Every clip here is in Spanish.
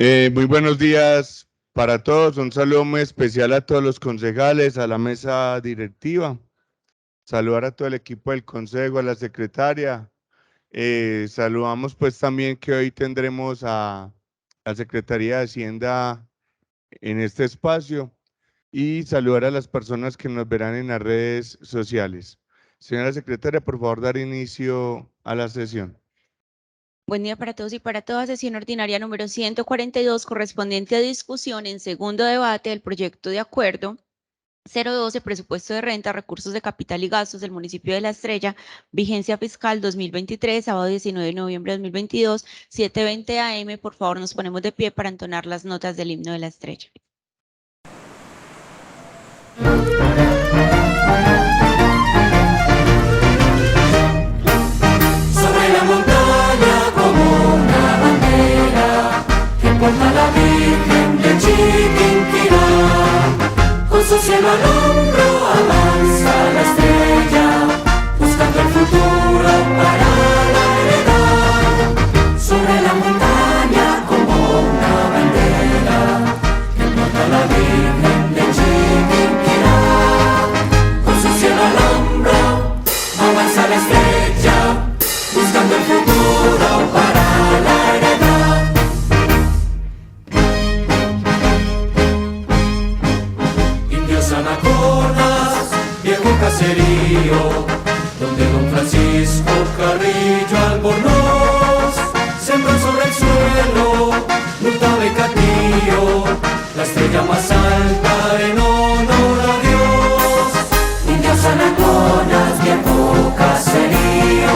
Muy buenos días para todos. Un saludo muy especial a todos los concejales, a la mesa directiva. Saludar a todo el equipo del consejo, a la secretaria. Saludamos pues también que hoy tendremos a la Secretaría de Hacienda en este espacio y saludar a las personas que nos verán en las redes sociales. Señora secretaria, por favor, dar inicio a la sesión. Buen día para todos y para todas. Sesión ordinaria número 142, correspondiente a discusión en segundo debate del proyecto de acuerdo 012, presupuesto de renta, recursos de capital y gastos del municipio de La Estrella, vigencia fiscal 2023, sábado 19 de noviembre de 2022, 7:20 AM. Por favor, nos ponemos de pie para entonar las notas del himno de La Estrella. Sobre la montaña como una bandera que porta la Virgen de Chiquinquirá, con su cielo al hombro avanza la estrella, buscando el futuro para la heredad. Sobre la montaña como una bandera que porta la Virgen de Chiquinquirá, con su cielo al hombro avanza la estrella, buscando el futuro para la heredad. Indios anaconas, viejo caserío, donde don Francisco Carrillo Albornoz sembró sobre el suelo luta becatío, la estrella más alta en honor a Dios. Indios anaconas, viejo caserío,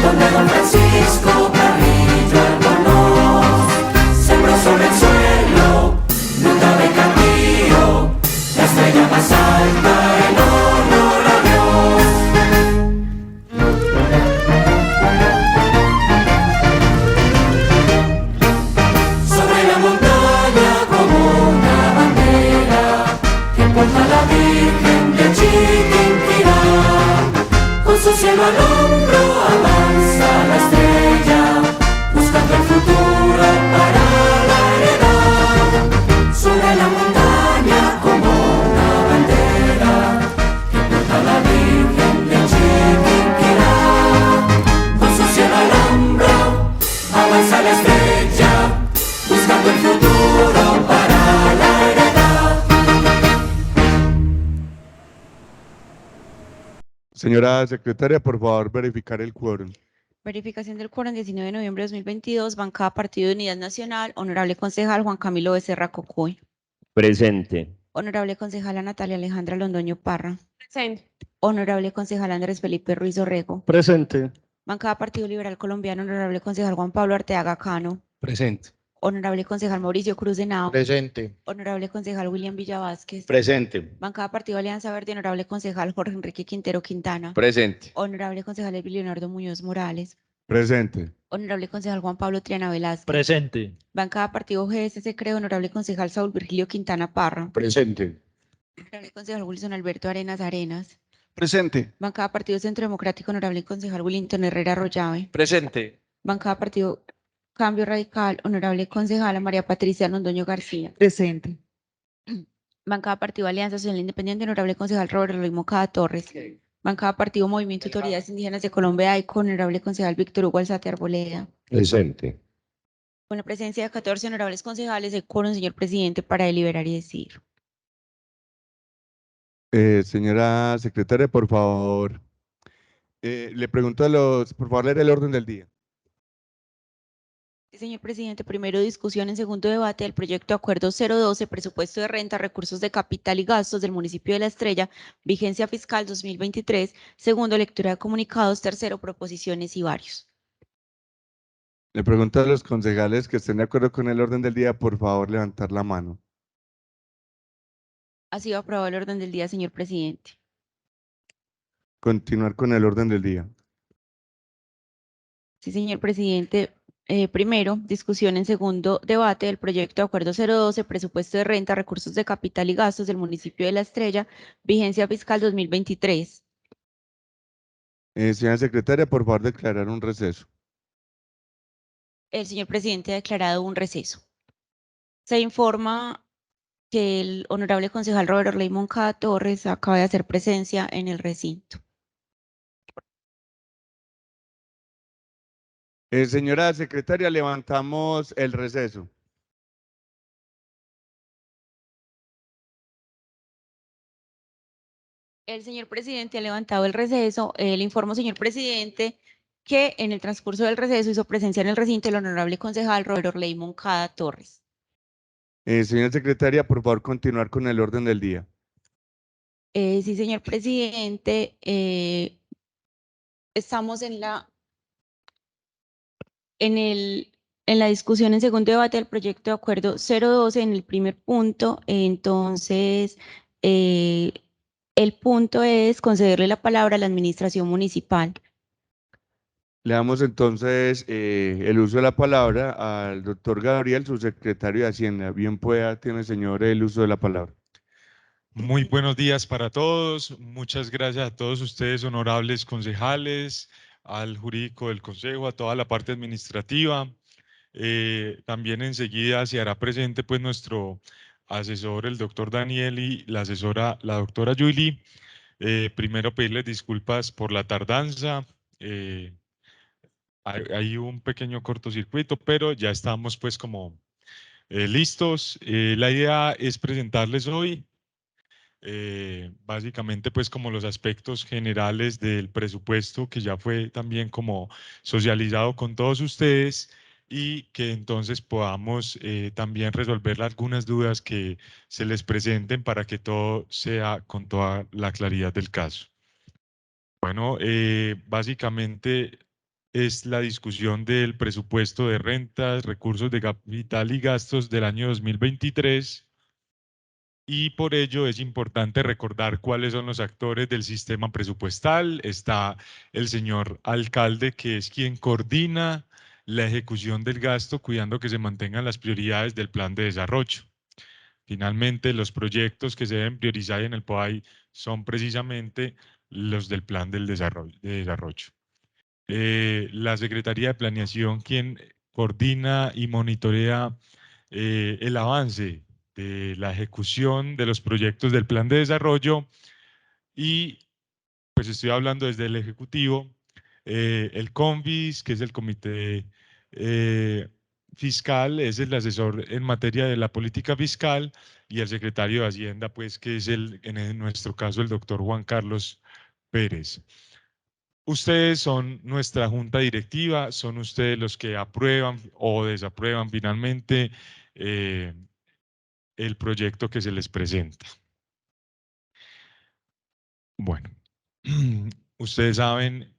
donde don Francisco Carrillo Albornoz sembró sobre el suelo luta becatío, la estrella más alta en honor a Dios. Sobre la montaña como una bandera que porta la Virgen de Chiquinquirá, con su cielo al hombro avanza la estrella, buscando el futuro para la heredad. Sobre la montaña como una bandera que porta la Virgen de Chiquinquirá, con su cielo al hombro avanza la estrella, buscando el futuro para la heredad. Señora secretaria, por favor, verificar el quórum. Verificación del quórum 19 de noviembre de 2022, bancada Partido de Unidad Nacional, honorable concejal Juan Camilo Becerra Cocuy. Presente. Honorable concejala Natalia Alejandra Londoño Parra. Presente. Honorable concejal Andrés Felipe Ruiz Orrego. Presente. Bancada Partido Liberal Colombiano, honorable concejal Juan Pablo Arteaga Cano. Presente. Honorable concejal Mauricio Cruz de Henao. Presente. Honorable concejal William Villavásquez. Presente. Bancada Partido Alianza Verde, honorable concejal Jorge Enrique Quintero Quintana. Presente. Honorable concejal Elvio Leonardo Muñoz Morales. Presente. Honorable concejal Juan Pablo Triana Velázquez. Presente. Bancada Partido GSC Creo, honorable concejal Saúl Virgilio Quintana Parra. Presente. Honorable concejal Wilson Alberto Arenas Arenas. Presente. Bancada Partido Centro Democrático, honorable concejal Willington Herrera Arroyave. Presente. Bancada Partido Cambio Radical, honorable concejala María Patricia Londoño García. Presente. Bancada Partido Alianza Social Independiente, honorable concejal Roberto Luis Mocada Torres. Bancada Partido Movimiento Autoridades Indígenas de Colombia, AICO, honorable concejal Víctor Hugo Alzate Arboleda. Presente. Con la presencia de 14 honorables concejales, el quórum, señor presidente, para deliberar y decidir. Señora secretaria, por favor, le pregunto por favor, leer el orden del día. Sí, señor presidente, primero discusión en segundo debate del proyecto de acuerdo 012, presupuesto de renta, recursos de capital y gastos del municipio de La Estrella, vigencia fiscal 2023. Segundo, lectura de comunicados. Tercero, proposiciones y varios. Le pregunto a los concejales que estén de acuerdo con el orden del día, por favor, levantar la mano. Ha sido aprobado el orden del día, señor presidente. Continuar con el orden del día. Sí, señor presidente. Primero, discusión en segundo debate del proyecto de acuerdo 012, presupuesto de renta, recursos de capital y gastos del municipio de La Estrella, vigencia fiscal 2023. Señora secretaria, por favor, declarar un receso. El señor presidente ha declarado un receso. Se informa que el honorable concejal Robert Orley Moncada Torres acaba de hacer presencia en el recinto. Señora secretaria, levantamos el receso. El señor presidente ha levantado el receso. Le informo, señor presidente, que en el transcurso del receso hizo presencia en el recinto el honorable concejal Robert Orley Moncada Torres. Señora secretaria, por favor, continuar con el orden del día. Sí, señor presidente, estamos en la discusión en segundo debate del proyecto de acuerdo 012 en el primer punto. Entonces, el punto es concederle la palabra a la administración municipal. Le damos entonces el uso de la palabra al doctor Gabriel, su secretario de Hacienda. Bien pueda, tiene señor el uso de la palabra. Muy buenos días para todos. Muchas gracias a todos ustedes, honorables concejales, al jurídico del consejo, a toda la parte administrativa. También enseguida se hará presente pues nuestro asesor, el doctor Daniel, y la asesora, la doctora Julie. Primero pedirles disculpas por la tardanza. Hay un pequeño cortocircuito, pero ya estamos pues como listos. La idea es presentarles hoy básicamente pues como los aspectos generales del presupuesto que ya fue también como socializado con todos ustedes y que entonces podamos también resolver algunas dudas que se les presenten para que todo sea con toda la claridad del caso. Bueno, básicamente es la discusión del presupuesto de rentas, recursos de capital y gastos del año 2023. Y por ello es importante recordar cuáles son los actores del sistema presupuestal. Está el señor alcalde, que es quien coordina la ejecución del gasto, cuidando que se mantengan las prioridades del plan de desarrollo. Finalmente, los proyectos que se deben priorizar en el POAI son precisamente los del plan del desarrollo. La Secretaría de Planeación, quien coordina y monitorea el avance de la ejecución de los proyectos del plan de desarrollo, y pues estoy hablando desde el Ejecutivo, el CONVIS, que es el Comité Fiscal, es el asesor en materia de la política fiscal, y el secretario de Hacienda, pues que es en nuestro caso el doctor Juan Carlos Pérez. Ustedes son nuestra junta directiva, son ustedes los que aprueban o desaprueban finalmente el proyecto que se les presenta. Bueno, ustedes saben,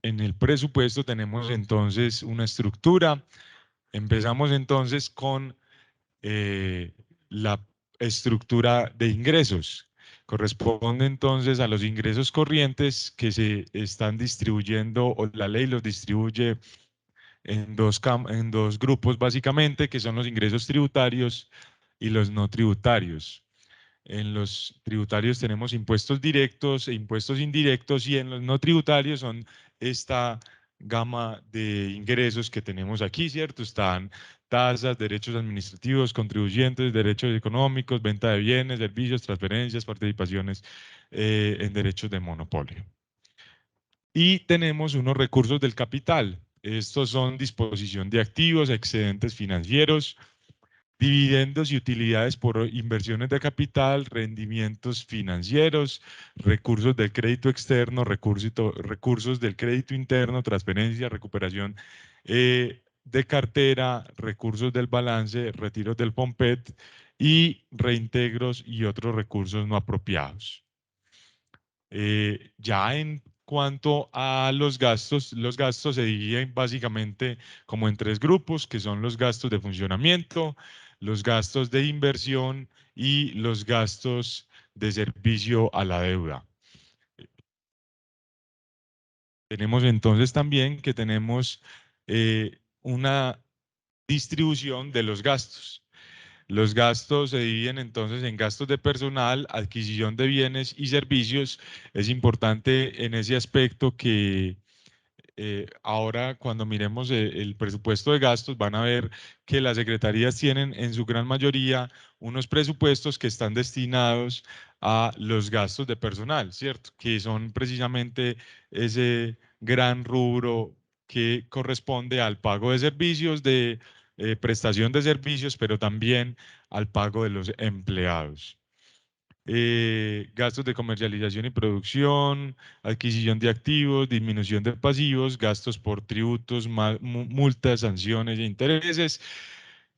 en el presupuesto tenemos entonces una estructura. Empezamos entonces con la estructura de ingresos. Corresponde entonces a los ingresos corrientes que se están distribuyendo, o la ley los distribuye en dos grupos básicamente, que son los ingresos tributarios y los no tributarios. En los tributarios tenemos impuestos directos e impuestos indirectos, y en los no tributarios son esta gama de ingresos que tenemos aquí, ¿cierto? Están tasas, derechos administrativos, contribuyentes, derechos económicos, venta de bienes, servicios, transferencias, participaciones en derechos de monopolio. Y tenemos unos recursos del capital. Estos son disposición de activos, excedentes financieros, dividendos y utilidades por inversiones de capital, rendimientos financieros, recursos del crédito externo, recursos del crédito interno, transferencia, recuperación de cartera, recursos del balance, retiros del POMPET y reintegros y otros recursos no apropiados. Ya en cuanto a los gastos se dividen básicamente como en tres grupos, que son los gastos de funcionamiento, los gastos de inversión y los gastos de servicio a la deuda. Tenemos entonces también que tenemos una distribución de los gastos. Los gastos se dividen entonces en gastos de personal, adquisición de bienes y servicios. Es importante en ese aspecto que ahora cuando miremos el presupuesto de gastos van a ver que las secretarías tienen en su gran mayoría unos presupuestos que están destinados a los gastos de personal, ¿cierto? Que son precisamente ese gran rubro que corresponde al pago de servicios, de prestación de servicios, pero también al pago de los empleados. Gastos de comercialización y producción, adquisición de activos, disminución de pasivos, gastos por tributos, multas, sanciones e intereses.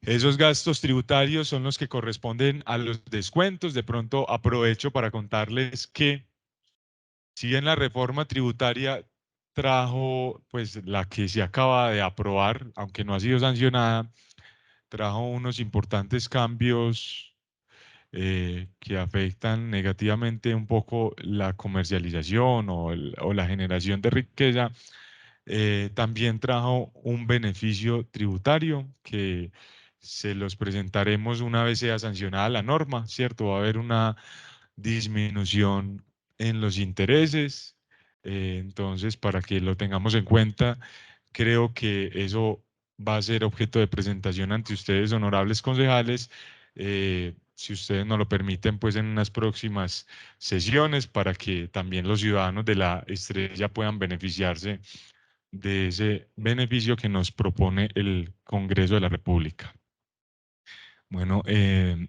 Esos gastos tributarios son los que corresponden a los descuentos. De pronto aprovecho para contarles que si bien la reforma tributaria trajo, pues la que se acaba de aprobar, aunque no ha sido sancionada, trajo unos importantes cambios que afectan negativamente un poco la comercialización o la generación de riqueza, también trajo un beneficio tributario que se los presentaremos una vez sea sancionada la norma, ¿cierto? Va a haber una disminución en los intereses, entonces para que lo tengamos en cuenta, creo que eso va a ser objeto de presentación ante ustedes, honorables concejales, si ustedes nos lo permiten, pues en unas próximas sesiones para que también los ciudadanos de la Estrella puedan beneficiarse de ese beneficio que nos propone el Congreso de la República. Bueno,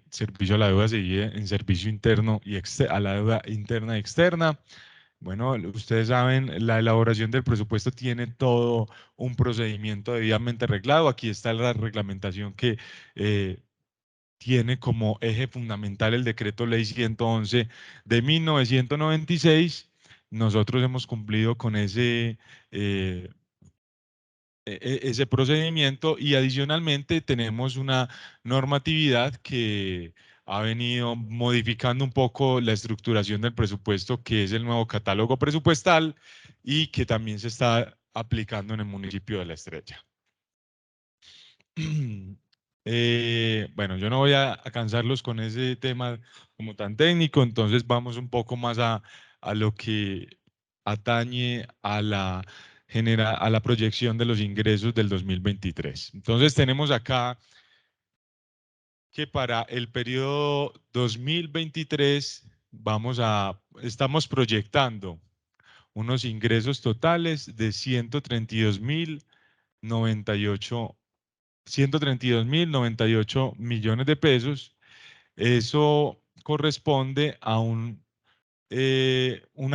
servicio a la deuda se divide en servicio interno y a la deuda interna y externa. Bueno, ustedes saben, la elaboración del presupuesto tiene todo un procedimiento debidamente arreglado. Aquí está la reglamentación que tiene como eje fundamental el decreto ley 111 de 1996. Nosotros hemos cumplido con ese ese procedimiento y adicionalmente tenemos una normatividad que ha venido modificando un poco la estructuración del presupuesto, que es el nuevo catálogo presupuestal y que también se está aplicando en el municipio de La Estrella. Bueno, yo no voy a cansarlos con ese tema como tan técnico, entonces vamos un poco más a lo que atañe a a la proyección de los ingresos del 2023. Entonces tenemos acá que para el periodo 2023 estamos proyectando unos ingresos totales de 132.098 millones de pesos. Eso corresponde a una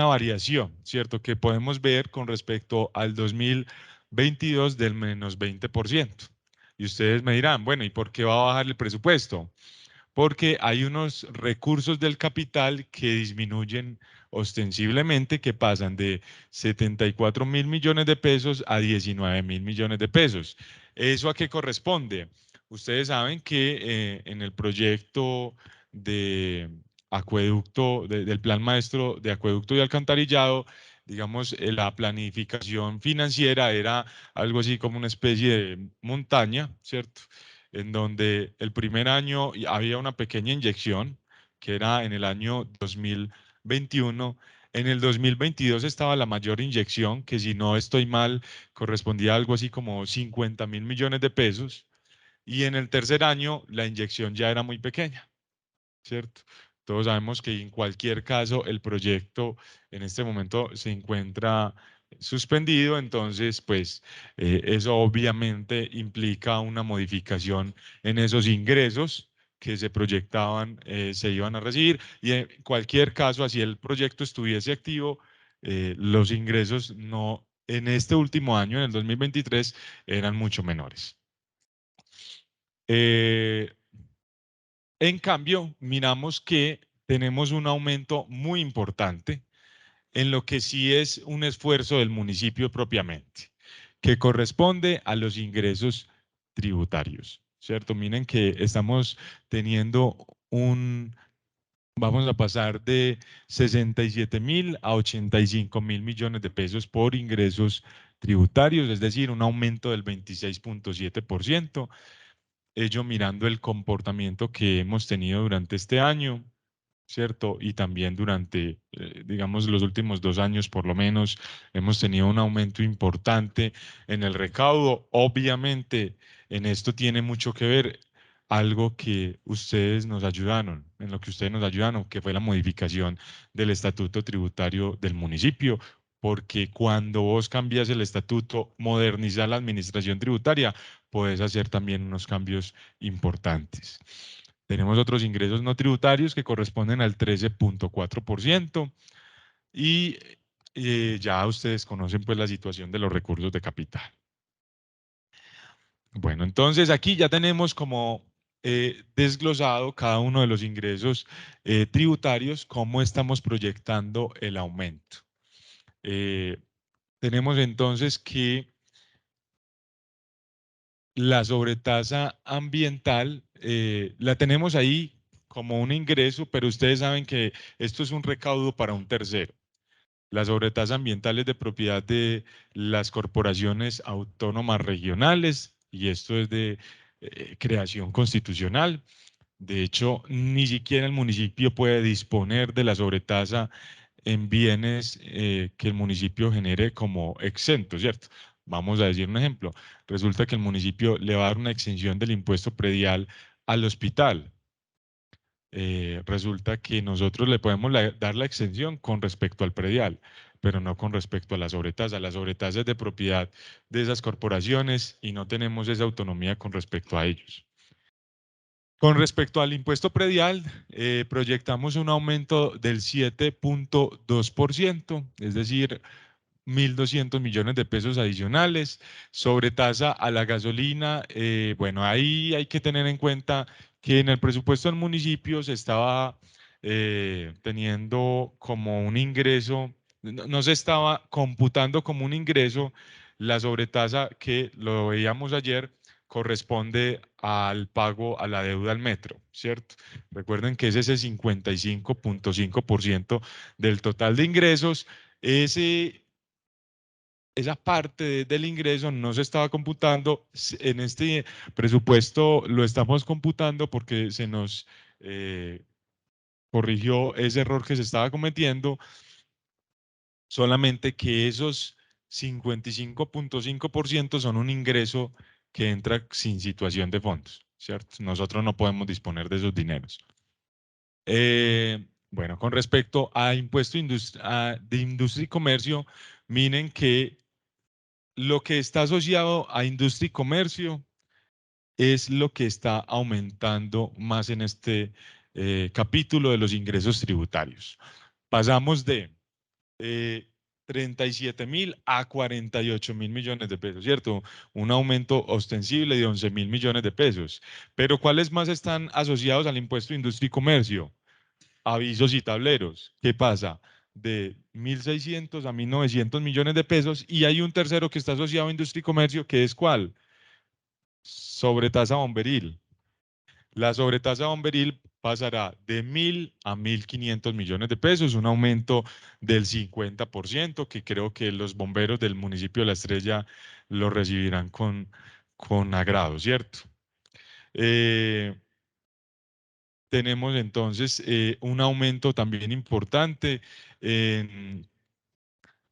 variación, ¿cierto? Que podemos ver con respecto al 2022 del menos 20%. Y ustedes me dirán, bueno, ¿y por qué va a bajar el presupuesto? Porque hay unos recursos del capital que disminuyen ostensiblemente, que pasan de 74.000 millones de pesos a 19.000 millones de pesos. ¿Eso a qué corresponde? Ustedes saben que en el proyecto de acueducto, del Plan Maestro de Acueducto y Alcantarillado, digamos, la planificación financiera era algo así como una especie de montaña, ¿cierto? En donde el primer año había una pequeña inyección, que era en el año 2021. En el 2022 estaba la mayor inyección, que si no estoy mal, correspondía a algo así como 50.000 millones de pesos. Y en el tercer año la inyección ya era muy pequeña, ¿cierto? Todos sabemos que en cualquier caso el proyecto en este momento se encuentra suspendido, entonces pues eso obviamente implica una modificación en esos ingresos que se proyectaban, se iban a recibir y en cualquier caso, así el proyecto estuviese activo, los ingresos no en este último año, en el 2023, eran mucho menores. En cambio, miramos que tenemos un aumento muy importante en lo que sí es un esfuerzo del municipio propiamente, que corresponde a los ingresos tributarios, ¿cierto? Miren que estamos teniendo vamos a pasar de 67.000 a 85.000 millones de pesos por ingresos tributarios, es decir, un aumento del 26.7%. Ello mirando el comportamiento que hemos tenido durante este año, ¿cierto? Y también durante, digamos, los últimos 2 años por lo menos, hemos tenido un aumento importante en el recaudo. Obviamente, en esto tiene mucho que ver algo que ustedes nos ayudaron, en lo que ustedes nos ayudaron, que fue la modificación del estatuto tributario del municipio, porque cuando vos cambias el estatuto, modernizar la administración tributaria, puedes hacer también unos cambios importantes. Tenemos otros ingresos no tributarios que corresponden al 13.4% y ya ustedes conocen pues la situación de los recursos de capital. Bueno, entonces aquí ya tenemos como desglosado cada uno de los ingresos tributarios, cómo estamos proyectando el aumento. Tenemos entonces que la sobretasa ambiental la tenemos ahí como un ingreso, pero ustedes saben que esto es un recaudo para un tercero. La sobretasa ambiental es de propiedad de las corporaciones autónomas regionales y esto es de creación constitucional. De hecho, ni siquiera el municipio puede disponer de la sobretasa en bienes que el municipio genere como exento, ¿cierto? Vamos a decir un ejemplo. Resulta que el municipio le va a dar una exención del impuesto predial al hospital. Resulta que nosotros le podemos dar la exención con respecto al predial, pero no con respecto a la sobretasa. La sobretasa es de propiedad de esas corporaciones y no tenemos esa autonomía con respecto a ellos. Con respecto al impuesto predial, proyectamos un aumento del 7.2%, es decir, 1.200 millones de pesos adicionales. Sobre tasa a la gasolina, bueno, ahí hay que tener en cuenta que en el presupuesto del municipio se estaba teniendo como un ingreso, no se estaba computando como un ingreso la sobretasa que lo veíamos ayer corresponde al pago a la deuda al metro, ¿cierto? Recuerden que es ese 55.5% del total de ingresos. Esa parte del ingreso no se estaba computando. En este presupuesto lo estamos computando porque se nos corrigió ese error que se estaba cometiendo, solamente que esos 55.5% son un ingreso que entra sin situación de fondos, ¿cierto? Nosotros no podemos disponer de esos dineros. Bueno, con respecto a impuesto de industria y comercio, miren que lo que está asociado a industria y comercio es lo que está aumentando más en este capítulo de los ingresos tributarios. Pasamos de 37.000 a 48.000 millones de pesos, ¿cierto? Un aumento ostensible de 11.000 millones de pesos. Pero ¿cuáles más están asociados al impuesto de industria y comercio? Avisos y tableros. ¿Qué pasa? De 1.600 a 1.900 millones de pesos y hay un tercero que está asociado a industria y comercio, que es ¿cuál? Sobretasa bomberil. La sobretasa bomberil pasará de 1.000 a 1.500 millones de pesos, un aumento del 50%, que creo que los bomberos del municipio de La Estrella lo recibirán con agrado, ¿cierto? Tenemos entonces un aumento también importante en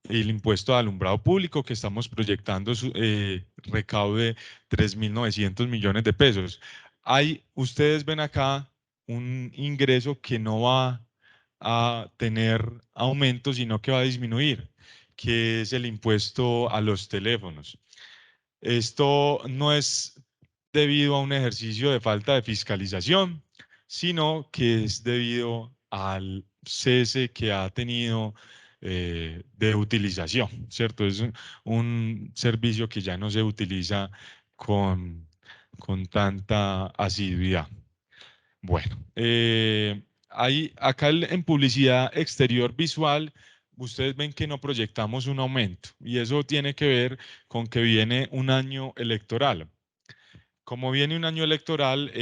el impuesto de alumbrado público, que estamos proyectando su recaudo de 3.900 millones de pesos. Ustedes ven acá un ingreso que no va a tener aumento, sino que va a disminuir, que es el impuesto a los teléfonos. Esto no es debido a un ejercicio de falta de fiscalización, sino que es debido al cese que ha tenido de utilización, ¿cierto? Es un servicio que ya no se utiliza con, con tanta asiduidad. Bueno, acá en publicidad exterior visual, ustedes ven que no proyectamos un aumento y eso tiene que ver con que viene un año electoral. Como viene un año electoral,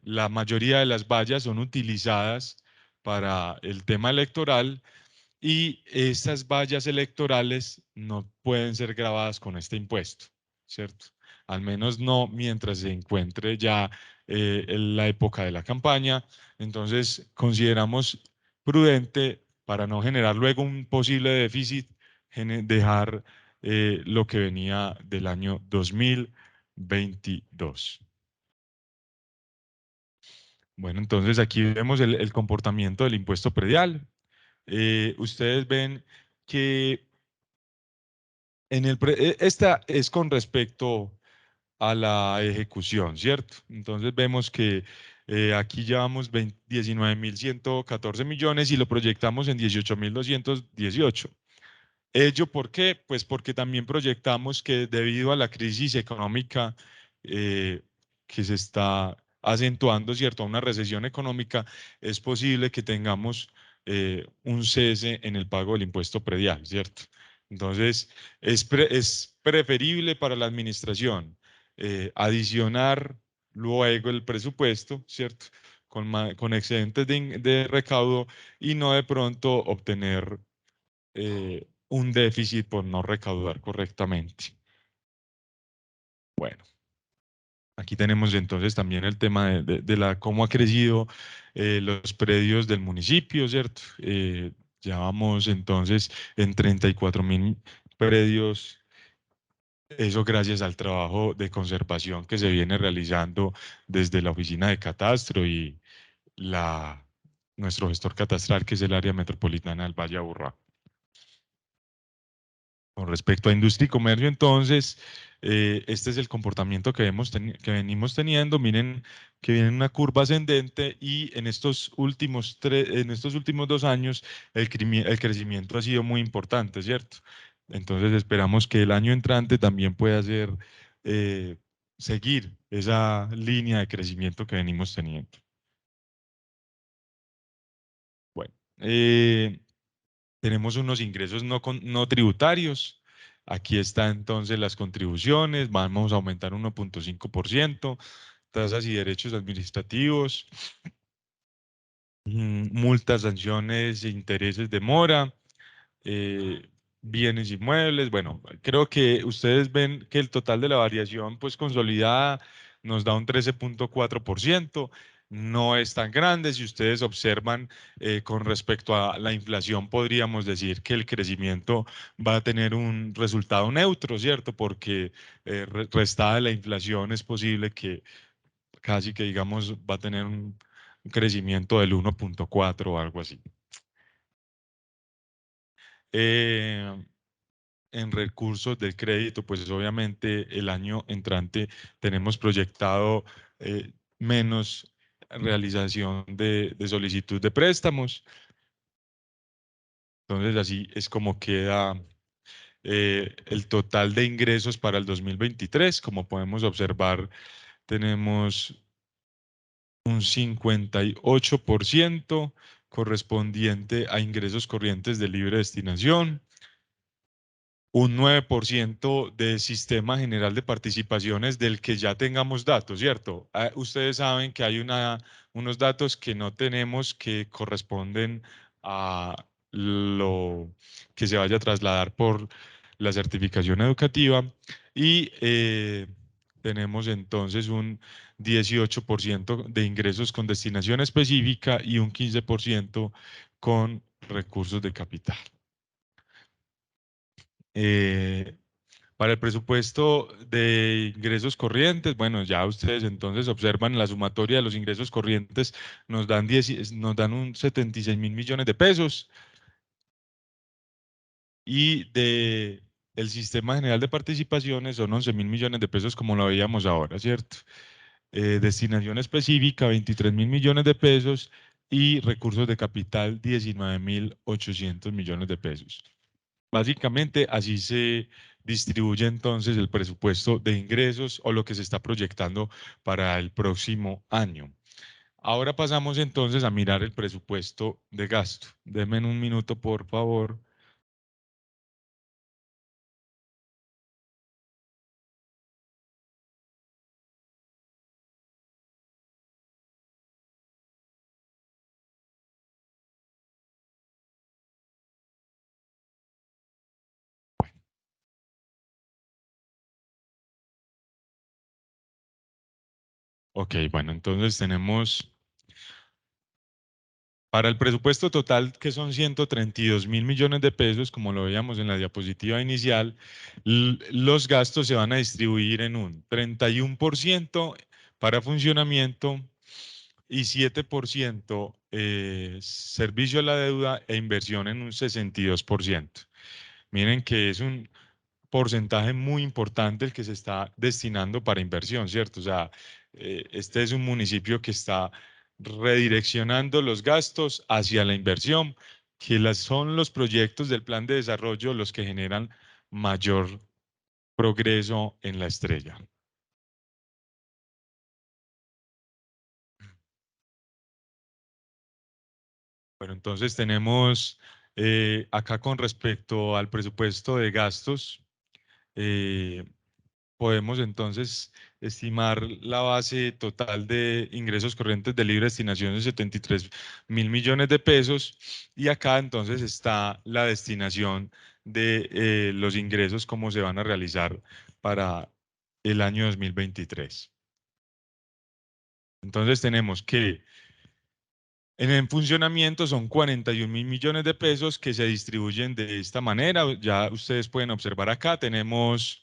la mayoría de las vallas son utilizadas para el tema electoral y estas vallas electorales no pueden ser grabadas con este impuesto, ¿cierto? Al menos no mientras se encuentre ya en la época de la campaña. Entonces, consideramos prudente para no generar luego un posible déficit, dejar lo que venía del año 2022. Bueno, entonces aquí vemos el comportamiento del impuesto predial. Ustedes ven que esta es con respecto a la ejecución, ¿cierto? Entonces vemos que aquí llevamos 19.114 millones y lo proyectamos en 18.218. ¿Ello por qué? Pues porque también proyectamos que debido a la crisis económica eh, que se está acentuando, ¿cierto? A una recesión económica, es posible que tengamos un cese en el pago del impuesto predial, ¿cierto? Entonces, es preferible para la administración adicionar luego el presupuesto, ¿cierto? Con excedentes de recaudo y no de pronto obtener un déficit por no recaudar correctamente. Bueno, aquí tenemos entonces también el tema de la cómo ha crecido los predios del municipio, ¿cierto? Ya vamos entonces en 34.000 predios. Eso gracias al trabajo de conservación que se viene realizando desde la oficina de catastro y nuestro gestor catastral, que es el área metropolitana del Valle de Aburrá. Con respecto a industria y comercio, entonces, este es el comportamiento que venimos teniendo. Miren que viene una curva ascendente y en estos últimos 2 años el crecimiento ha sido muy importante, ¿cierto? Entonces esperamos que el año entrante también pueda eh, seguir esa línea de crecimiento que venimos teniendo. Bueno, tenemos unos ingresos no tributarios. Aquí están entonces las contribuciones. Vamos a aumentar 1.5%. Tasas y derechos administrativos, multas, sanciones, intereses de mora, eh, bienes inmuebles. Bueno, creo que ustedes ven que el total de la variación pues consolidada nos da un 13.4%. No es tan grande. Si ustedes observan con respecto a la inflación, podríamos decir que el crecimiento va a tener un resultado neutro, ¿cierto? Porque restada de la inflación es posible que casi que digamos va a tener un crecimiento del 1.4 o algo así. Eh, en recursos del crédito, pues obviamente el año entrante tenemos proyectado menos realización de solicitud de préstamos. Entonces así es como queda el total de ingresos para el 2023. Como podemos observar, tenemos un 58% correspondiente a ingresos corrientes de libre destinación, un 9% de sistema general de participaciones del que ya tengamos datos, ¿cierto? Ustedes saben que hay unos datos que no tenemos que corresponden a lo que se vaya a trasladar por la certificación educativa y tenemos entonces un 18% de ingresos con destinación específica y un 15% con recursos de capital. Eh, para el presupuesto de ingresos corrientes, bueno, ya ustedes entonces observan la sumatoria de los ingresos corrientes, nos dan un 76.000 millones de pesos y el sistema general de participaciones son 11.000 millones de pesos como lo veíamos ahora, ¿cierto? Destinación específica, 23.000 millones de pesos y recursos de capital, 19.800 millones de pesos. Básicamente, así se distribuye entonces el presupuesto de ingresos o lo que se está proyectando para el próximo año. Ahora pasamos entonces a mirar el presupuesto de gasto. Denme un minuto, por favor. Ok, bueno, entonces tenemos Para el presupuesto total, que son 132.000 millones de pesos, como lo veíamos en la diapositiva inicial, los gastos se van a distribuir en un 31% para funcionamiento y 7% servicio a la deuda e inversión en un 62%. Miren que es un porcentaje muy importante el que se está destinando para inversión, ¿cierto? O sea, este es un municipio que está redireccionando los gastos hacia la inversión, que son los proyectos del plan de desarrollo los que generan mayor progreso en la estrella. Bueno, entonces tenemos acá con respecto al presupuesto de gastos, podemos entonces estimar la base total de ingresos corrientes de libre destinación de 73.000 millones de pesos y acá entonces está la destinación de los ingresos, cómo se van a realizar para el año 2023. Entonces tenemos que en el funcionamiento son 41.000 millones de pesos que se distribuyen de esta manera. Ya ustedes pueden observar acá, tenemos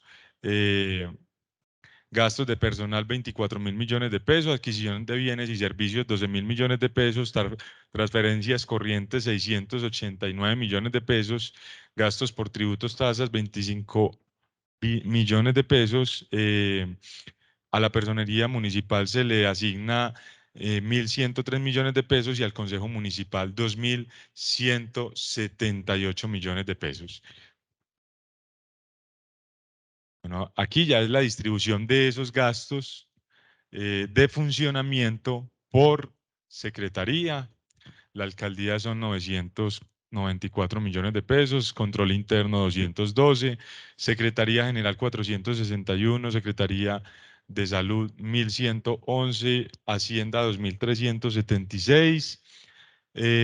gastos de personal 24.000 millones de pesos, adquisición de bienes y servicios 12.000 millones de pesos, transferencias corrientes 689 millones de pesos, gastos por tributos, tasas 25 millones de pesos. A la personería municipal se le asigna 1.103 millones de pesos y al Consejo Municipal 2.178 millones de pesos. Bueno, aquí ya es la distribución de esos gastos de funcionamiento por secretaría. La alcaldía son 994 millones de pesos, control interno 212, Secretaría General 461, Secretaría de Salud 1.111, Hacienda 2.376,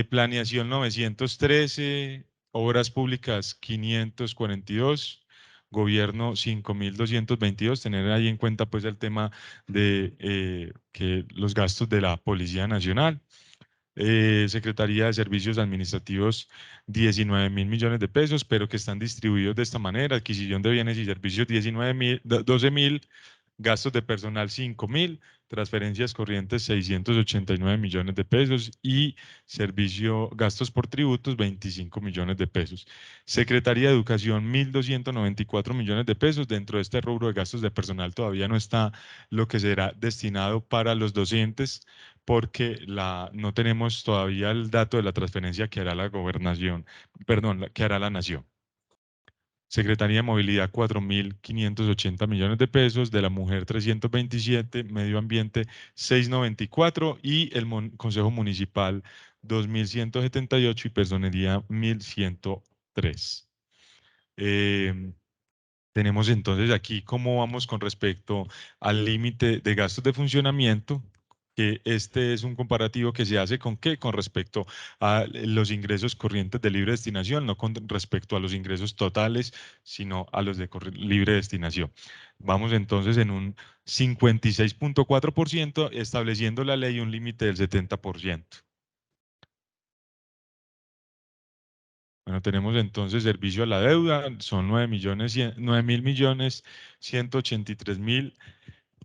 Planeación 913, Obras Públicas 542, Gobierno 5.222, tener ahí en cuenta pues el tema de que los gastos de la Policía Nacional. Secretaría de Servicios Administrativos 19.000 millones de pesos, pero que están distribuidos de esta manera: adquisición de bienes y servicios 12.000, gastos de personal 5.000, transferencias corrientes 689 millones de pesos y gastos por tributos 25 millones de pesos. Secretaría de Educación 1.294 millones de pesos. Dentro de este rubro de gastos de personal todavía no está lo que será destinado para los docentes, porque no tenemos todavía el dato de la transferencia que hará la gobernación, perdón, que hará la nación. Secretaría de Movilidad 4.580 millones de pesos, de la Mujer 327, Medio Ambiente 694 y el Consejo Municipal 2.178 y Personería 1.103. Tenemos entonces aquí cómo vamos con respecto al límite de gastos de funcionamiento, que este es un comparativo que se hace con qué, con respecto a los ingresos corrientes de libre destinación, no con respecto a los ingresos totales, sino a los de libre destinación. Vamos entonces en un 56.4%, estableciendo la ley un límite del 70%. Bueno, tenemos entonces servicio a la deuda, son 9.000 millones, 183.000,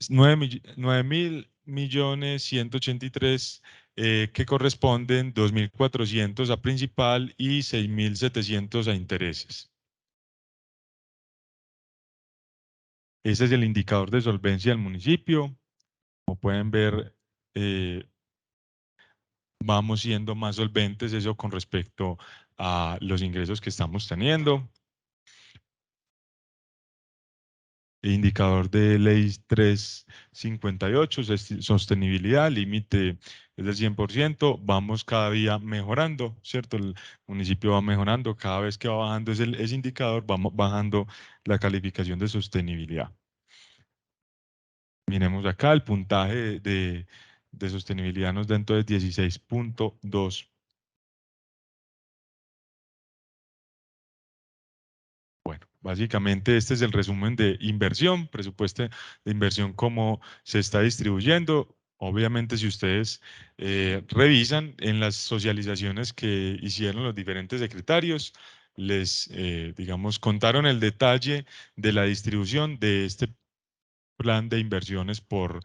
9.000 millones, 183, que corresponden 2.400 a principal y 6.700 a intereses. Ese es el indicador de solvencia del municipio. Como pueden ver, vamos siendo más solventes, eso con respecto a los ingresos que estamos teniendo. Indicador de ley 358, sostenibilidad, límite es del 100%, vamos cada día mejorando, ¿cierto? El municipio va mejorando, cada vez que va bajando ese indicador, vamos bajando la calificación de sostenibilidad. Miremos acá, el puntaje de sostenibilidad nos da entonces 16.2. Bueno, básicamente este es el resumen de inversión, presupuesto de inversión, cómo se está distribuyendo. obviamente, si ustedes revisan en las socializaciones que hicieron los diferentes secretarios, les, digamos, contaron el detalle de la distribución de este plan de inversiones por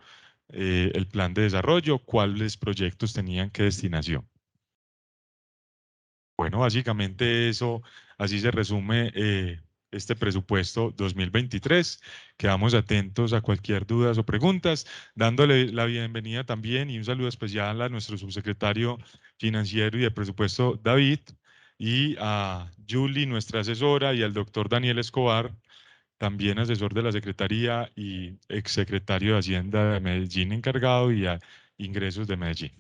el plan de desarrollo, cuáles proyectos tenían qué destinación. Bueno, básicamente eso, así se resume este presupuesto 2023. Quedamos atentos a cualquier dudas o preguntas, dándole la bienvenida también y un saludo especial a nuestro subsecretario financiero y de presupuesto, David, y a Julie, nuestra asesora, y al doctor Daniel Escobar, también asesor de la Secretaría y exsecretario de Hacienda de Medellín encargado y a Ingresos de Medellín.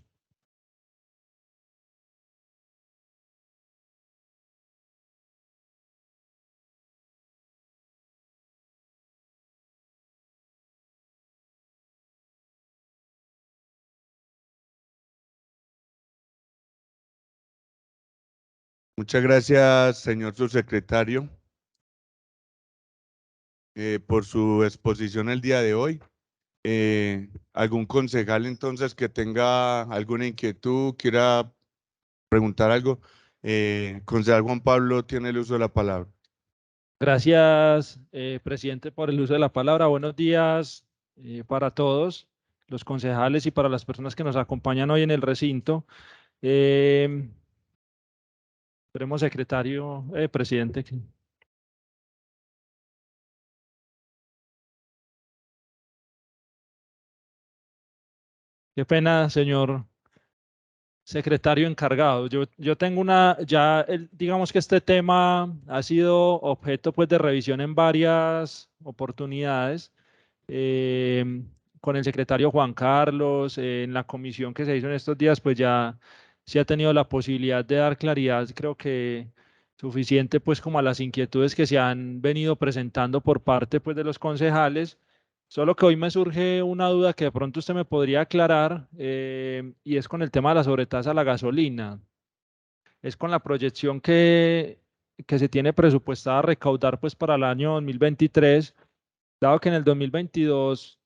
Muchas gracias, señor subsecretario, por su exposición el día de hoy. ¿Algún concejal entonces que tenga alguna inquietud, quiera preguntar algo? Concejal Juan Pablo tiene el uso de la palabra. Gracias, presidente, por el uso de la palabra. Buenos días para todos los concejales y para las personas que nos acompañan hoy en el recinto. Esperemos, secretario, presidente. Qué pena, señor secretario encargado. Yo tengo digamos que este tema ha sido objeto pues de revisión en varias oportunidades con el secretario Juan Carlos, en la comisión que se hizo en estos días, pues ya se ha tenido la posibilidad de dar claridad, creo que suficiente pues como a las inquietudes que se han venido presentando por parte pues de los concejales. Solo que hoy me surge una duda que de pronto usted me podría aclarar y es con el tema de la sobretasa a la gasolina. Es con la proyección que se tiene presupuestada recaudar pues para el año 2023, dado que en el 2022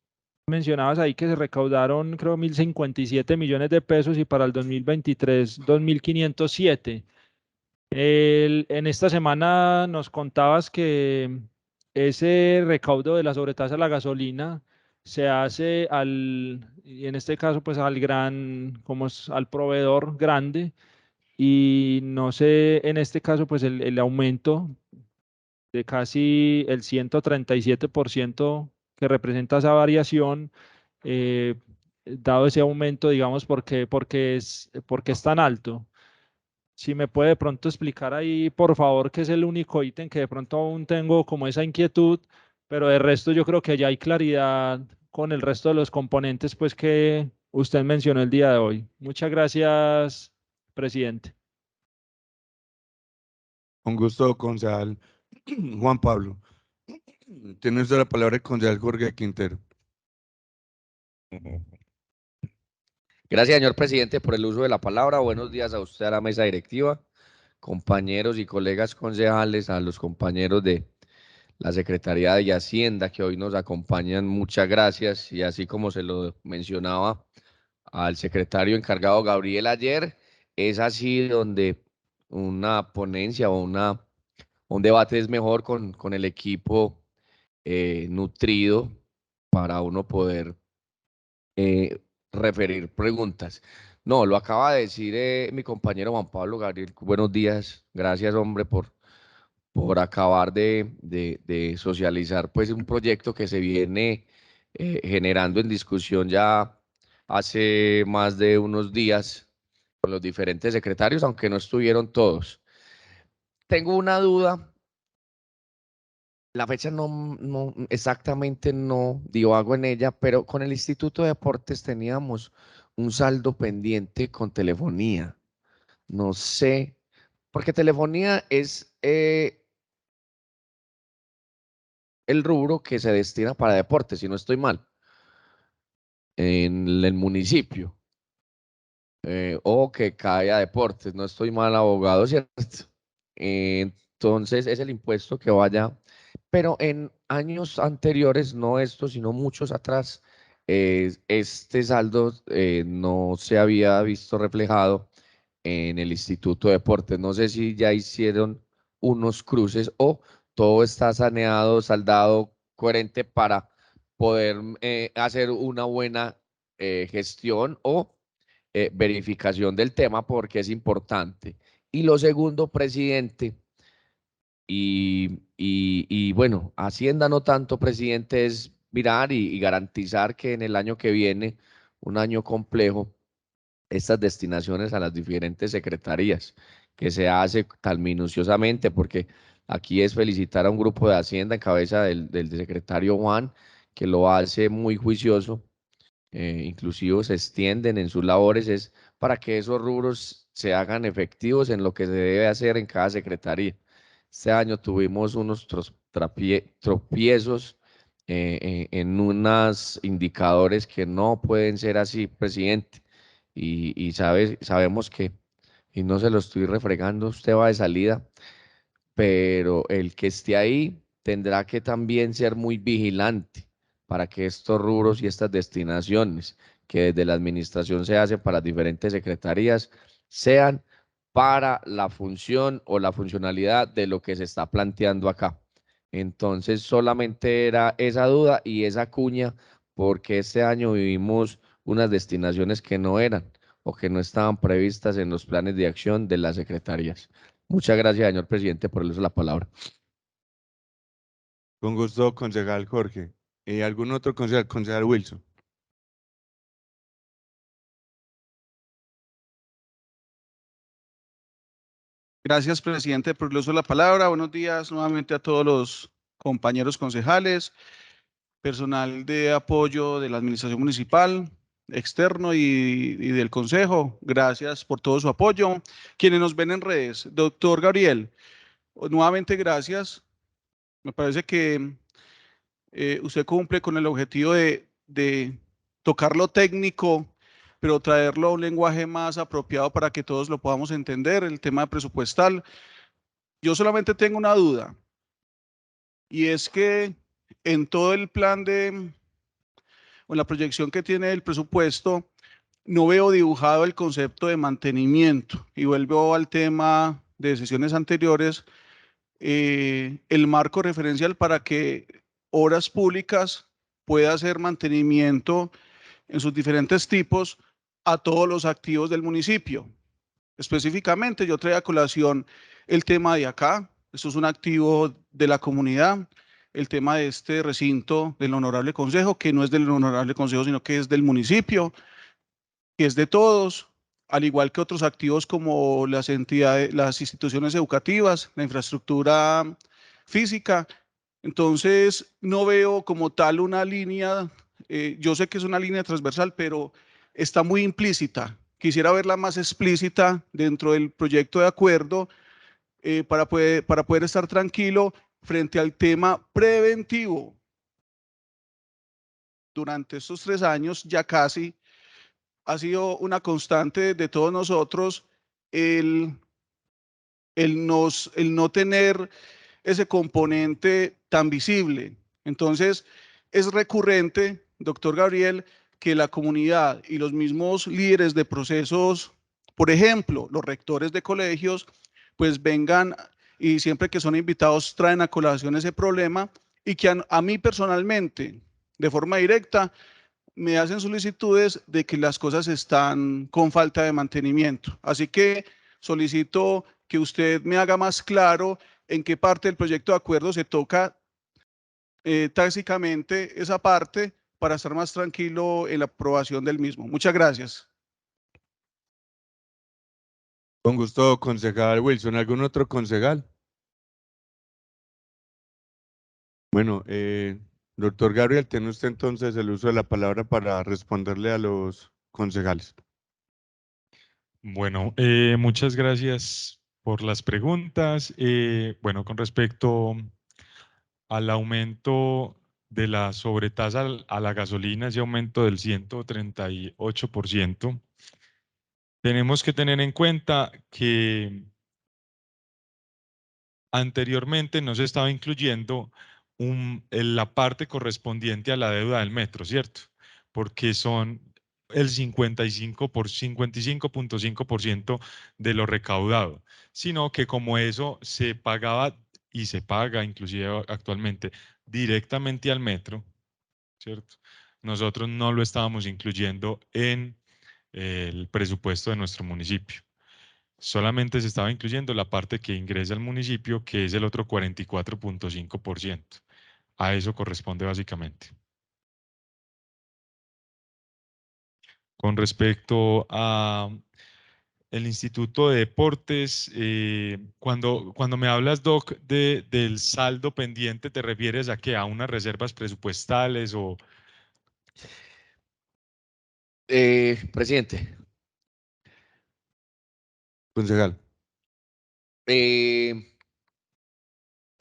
mencionabas ahí que se recaudaron creo 1.057 millones de pesos y para el 2023 2.507. En esta semana nos contabas que ese recaudo de la sobretasa a la gasolina se hace y en este caso pues al proveedor grande, y no sé, en este caso pues el aumento de casi el 137% que representa esa variación, dado ese aumento, digamos, porque es tan alto. Si me puede de pronto explicar ahí, por favor, que es el único ítem que de pronto aún tengo como esa inquietud, pero de resto yo creo que ya hay claridad con el resto de los componentes pues que usted mencionó el día de hoy. Muchas gracias, presidente. Con gusto, concejal Juan Pablo. Tiene usted la palabra el concejal Jorge Quintero. Gracias, señor presidente, por el uso de la palabra. Buenos días a usted, a la mesa directiva, compañeros y colegas concejales, a los compañeros de la Secretaría de Hacienda que hoy nos acompañan. Muchas gracias. Y así como se lo mencionaba al secretario encargado Gabriel ayer, es así donde una ponencia o un debate es mejor con el equipo nutrido para uno poder referir preguntas. No, lo acaba de decir mi compañero Juan Pablo Gabriel. Buenos días, gracias hombre por acabar de socializar pues un proyecto que se viene generando en discusión ya hace más de unos días con los diferentes secretarios, aunque no estuvieron todos. Tengo una duda. La fecha no exactamente no divago en ella, pero con el Instituto de Deportes teníamos un saldo pendiente con telefonía. No sé, porque telefonía es el rubro que se destina para deportes, si no estoy mal, en el municipio, o que cae a deportes, no estoy mal, abogado, ¿cierto? Entonces es el impuesto que vaya, pero en años anteriores, no estos, sino muchos atrás, este saldo no se había visto reflejado en el Instituto de Deportes. No sé si ya hicieron unos cruces o todo está saneado, saldado, coherente para poder hacer una buena gestión o verificación del tema, porque es importante. Y lo segundo, presidente, y bueno, Hacienda no tanto, presidente, es mirar y garantizar que en el año que viene, un año complejo, estas destinaciones a las diferentes secretarías, que se hace tan minuciosamente, porque aquí es felicitar a un grupo de Hacienda en cabeza del secretario Juan, que lo hace muy juicioso, inclusive se extienden en sus labores, es para que esos rubros se hagan efectivos en lo que se debe hacer en cada secretaría. Este año tuvimos unos tropiezos en unos indicadores que no pueden ser así, presidente. Y sabemos que, y no se lo estoy refregando, usted va de salida, pero el que esté ahí tendrá que también ser muy vigilante para que estos rubros y estas destinaciones que desde la administración se hacen para diferentes secretarías sean para la función o la funcionalidad de lo que se está planteando acá. Entonces, solamente era esa duda y esa cuña, porque este año vivimos unas destinaciones que no eran o que no estaban previstas en los planes de acción de las secretarías. Muchas gracias, señor presidente, por el uso de la palabra. Con gusto, concejal Jorge. ¿Algún otro concejal? Concejal Wilson. Gracias, presidente, por el uso de la palabra. Buenos días nuevamente a todos los compañeros concejales, personal de apoyo de la administración municipal, externo y del consejo. Gracias por todo su apoyo. Quienes nos ven en redes, doctor Gabriel, nuevamente gracias. Me parece que usted cumple con el objetivo de tocar lo técnico, pero traerlo a un lenguaje más apropiado para que todos lo podamos entender, el tema presupuestal. Yo solamente tengo una duda, y es que en todo el plan o la proyección que tiene el presupuesto, no veo dibujado el concepto de mantenimiento. Y vuelvo al tema de sesiones anteriores, el marco referencial para que obras públicas pueda hacer mantenimiento en sus diferentes tipos a todos los activos del municipio. Específicamente, yo traía a colación el tema de acá. Esto es un activo de la comunidad. El tema de este recinto del Honorable Consejo, que no es del Honorable Consejo, sino que es del municipio, que es de todos, al igual que otros activos como las entidades, las instituciones educativas, la infraestructura física. Entonces, no veo como tal una línea, yo sé que es una línea transversal, pero está muy implícita. Quisiera verla más explícita dentro del proyecto de acuerdo para poder estar tranquilo frente al tema preventivo. Durante estos 3 años, ya casi, ha sido una constante de todos nosotros el no tener ese componente tan visible. Entonces, es recurrente, doctor Gabriel, que la comunidad y los mismos líderes de procesos, por ejemplo, los rectores de colegios, pues vengan y siempre que son invitados traen a colación ese problema, y que a mí personalmente, de forma directa, me hacen solicitudes de que las cosas están con falta de mantenimiento. Así que solicito que usted me haga más claro en qué parte del proyecto de acuerdo se toca tácticamente esa parte para estar más tranquilo en la aprobación del mismo. Muchas gracias. Con gusto, concejal Wilson. ¿Algún otro concejal? Bueno, doctor Gabriel, tiene usted entonces el uso de la palabra para responderle a los concejales. Bueno, muchas gracias por las preguntas. Bueno, con respecto al aumento de la sobretasa a la gasolina, ese aumento del 138%, tenemos que tener en cuenta que anteriormente no se estaba incluyendo la parte correspondiente a la deuda del metro, ¿cierto? porque son el 55.5% de lo recaudado, sino que como eso se pagaba y se paga inclusive actualmente directamente al metro, ¿cierto? Nosotros no lo estábamos incluyendo en el presupuesto de nuestro municipio. Solamente se estaba incluyendo la parte que ingresa al municipio, que es el otro 44.5%. A eso corresponde básicamente. Con respecto a el Instituto de Deportes, cuando me hablas, Doc, del saldo pendiente, ¿te refieres a qué? ¿A unas reservas presupuestales o...? Presidente, Concejal.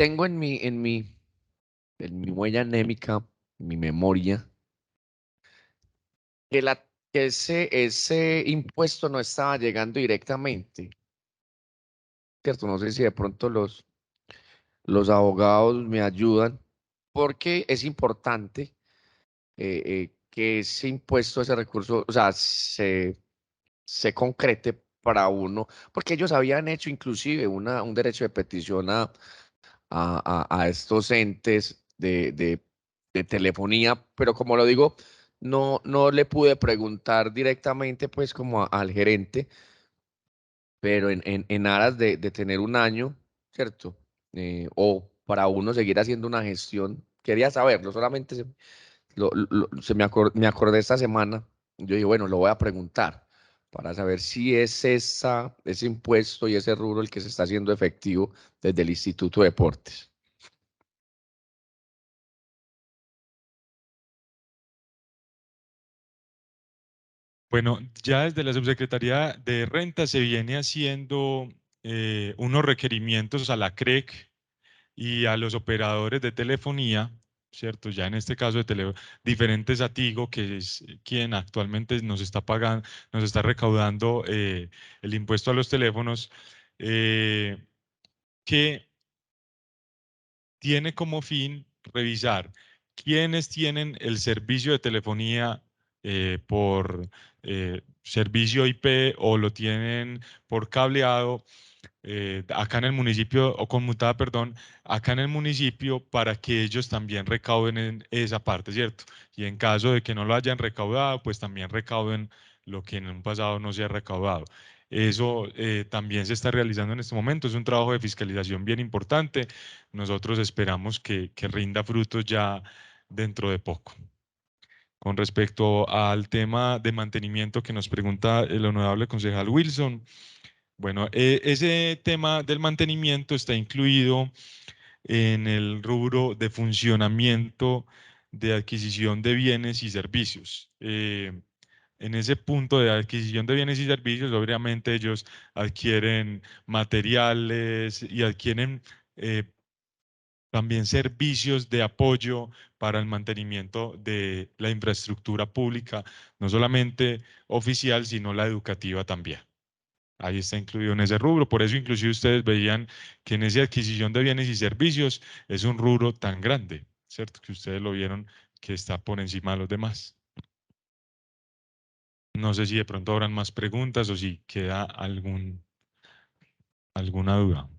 tengo en mi huella anémica, en mi memoria, que, que ese impuesto no estaba llegando directamente, ¿cierto? No sé si de pronto los abogados me ayudan, porque es importante que ese impuesto, ese recurso, o sea, se concrete para uno, porque ellos habían hecho inclusive un derecho de petición a estos entes de telefonía, pero como lo digo, no le pude preguntar directamente pues como al gerente, pero en aras de tener un año, ¿cierto? O para uno seguir haciendo una gestión, quería saberlo, solamente me acordé esta semana, yo dije, bueno, lo voy a preguntar para saber si es ese impuesto y ese rubro el que se está haciendo efectivo desde el Instituto de Deportes. Bueno, ya desde la Subsecretaría de Renta se viene haciendo unos requerimientos a la CREC y a los operadores de telefonía, ¿cierto? Ya en este caso diferentes a Tigo, que es quien actualmente nos está pagando, nos está recaudando el impuesto a los teléfonos, que tiene como fin revisar quiénes tienen el servicio de telefonía por servicio IP o lo tienen por cableado acá en el municipio, o conmutada, perdón, acá en el municipio para que ellos también recauden en esa parte, ¿cierto? Y en caso de que no lo hayan recaudado, pues también recauden lo que en un pasado no se ha recaudado. Eso también se está realizando en este momento. Es un trabajo de fiscalización bien importante. Nosotros esperamos que rinda frutos ya dentro de poco. Con respecto al tema de mantenimiento que nos pregunta el honorable concejal Wilson, bueno, ese tema del mantenimiento está incluido en el rubro de funcionamiento de adquisición de bienes y servicios. En ese punto de adquisición de bienes y servicios, obviamente ellos adquieren materiales y adquieren también servicios de apoyo para el mantenimiento de la infraestructura pública, no solamente oficial, sino la educativa también. Ahí está incluido en ese rubro. Por eso inclusive ustedes veían que en esa adquisición de bienes y servicios es un rubro tan grande, ¿cierto? Que ustedes lo vieron que está por encima de los demás. No sé si de pronto habrán más preguntas o si queda alguna duda.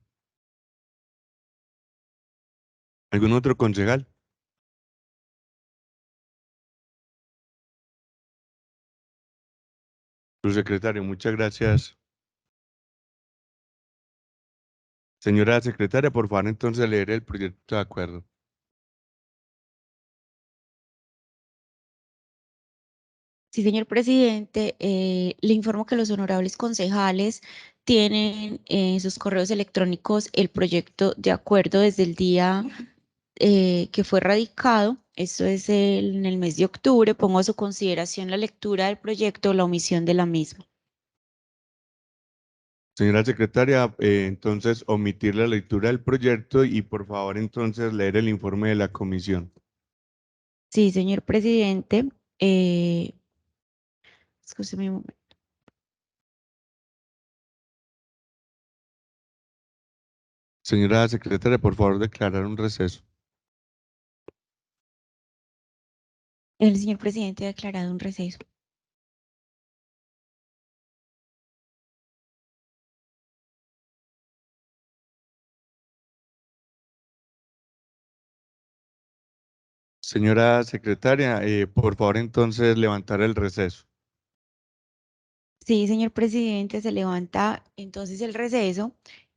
¿Algún otro concejal? Su secretario, muchas gracias. Señora secretaria, por favor, entonces leer el proyecto de acuerdo. Sí, señor presidente, le informo que los honorables concejales tienen en sus correos electrónicos el proyecto de acuerdo desde el día que fue radicado. Esto es en el mes de octubre. Pongo a su consideración la lectura del proyecto o la omisión de la misma. Señora secretaria, entonces omitir la lectura del proyecto y por favor entonces leer el informe de la comisión. Sí, señor presidente. Excúseme un momento. Señora secretaria, por favor declarar un receso. El señor presidente ha declarado un receso. Señora secretaria, por favor, entonces levantar el receso. Sí, señor presidente, se levanta entonces el receso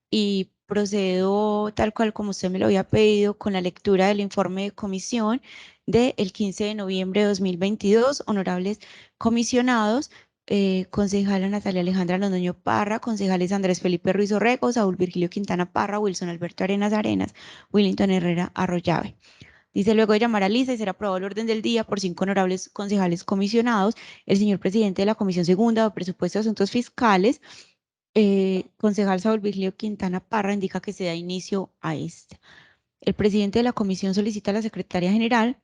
y procedo tal cual como usted me lo había pedido con la lectura del informe de comisión del 15 de noviembre de 2022. Honorables comisionados, concejala Natalia Alejandra Londoño Parra, concejales Andrés Felipe Ruiz Orrego, Saúl Virgilio Quintana Parra, Wilson Alberto Arenas Arenas, Willington Herrera Arroyave. Dice, luego de llamar a lista y ser aprobado el orden del día por 5 honorables concejales comisionados, el señor presidente de la Comisión Segunda de Presupuesto de Asuntos Fiscales, concejal Saúl Virgilio Quintana Parra, indica que se da inicio a esta. El presidente de la comisión solicita a la secretaria general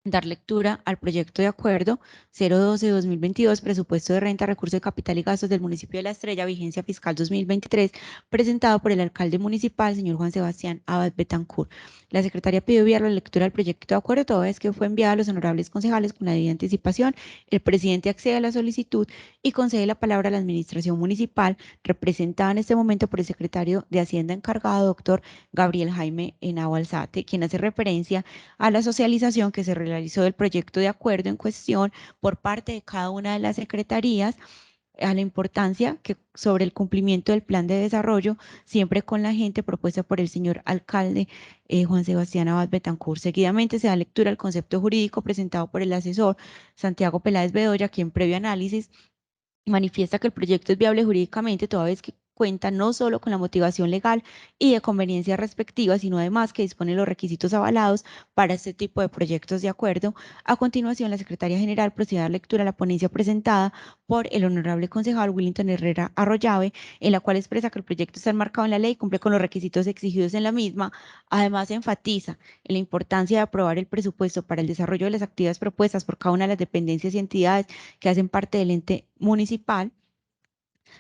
dar lectura al proyecto de acuerdo 012-2022, presupuesto de renta, recursos de capital y gastos del municipio de La Estrella, vigencia fiscal 2023, presentado por el alcalde municipal, señor Juan Sebastián Abad Betancourt. La secretaria pidió enviar la lectura del proyecto de acuerdo, toda vez que fue enviada a los honorables concejales con la debida anticipación. El presidente accede a la solicitud y concede la palabra a la administración municipal, representada en este momento por el secretario de Hacienda encargado, doctor Gabriel Jaime Henao Alzate, quien hace referencia a la socialización que se realizó del proyecto de acuerdo en cuestión por parte de cada una de las secretarías, a la importancia que sobre el cumplimiento del plan de desarrollo, siempre con la gente propuesta por el señor alcalde Juan Sebastián Abad Betancourt. Seguidamente se da lectura al concepto jurídico presentado por el asesor Santiago Peláez Bedoya, quien previo análisis manifiesta que el proyecto es viable jurídicamente, toda vez que cuenta no solo con la motivación legal y de conveniencia respectiva, sino además que dispone los requisitos avalados para este tipo de proyectos de acuerdo. A continuación, la Secretaría General procede a dar lectura a la ponencia presentada por el honorable concejal Willington Herrera Arroyave, en la cual expresa que el proyecto está enmarcado en la ley, cumple con los requisitos exigidos en la misma. Además, enfatiza en la importancia de aprobar el presupuesto para el desarrollo de las actividades propuestas por cada una de las dependencias y entidades que hacen parte del ente municipal.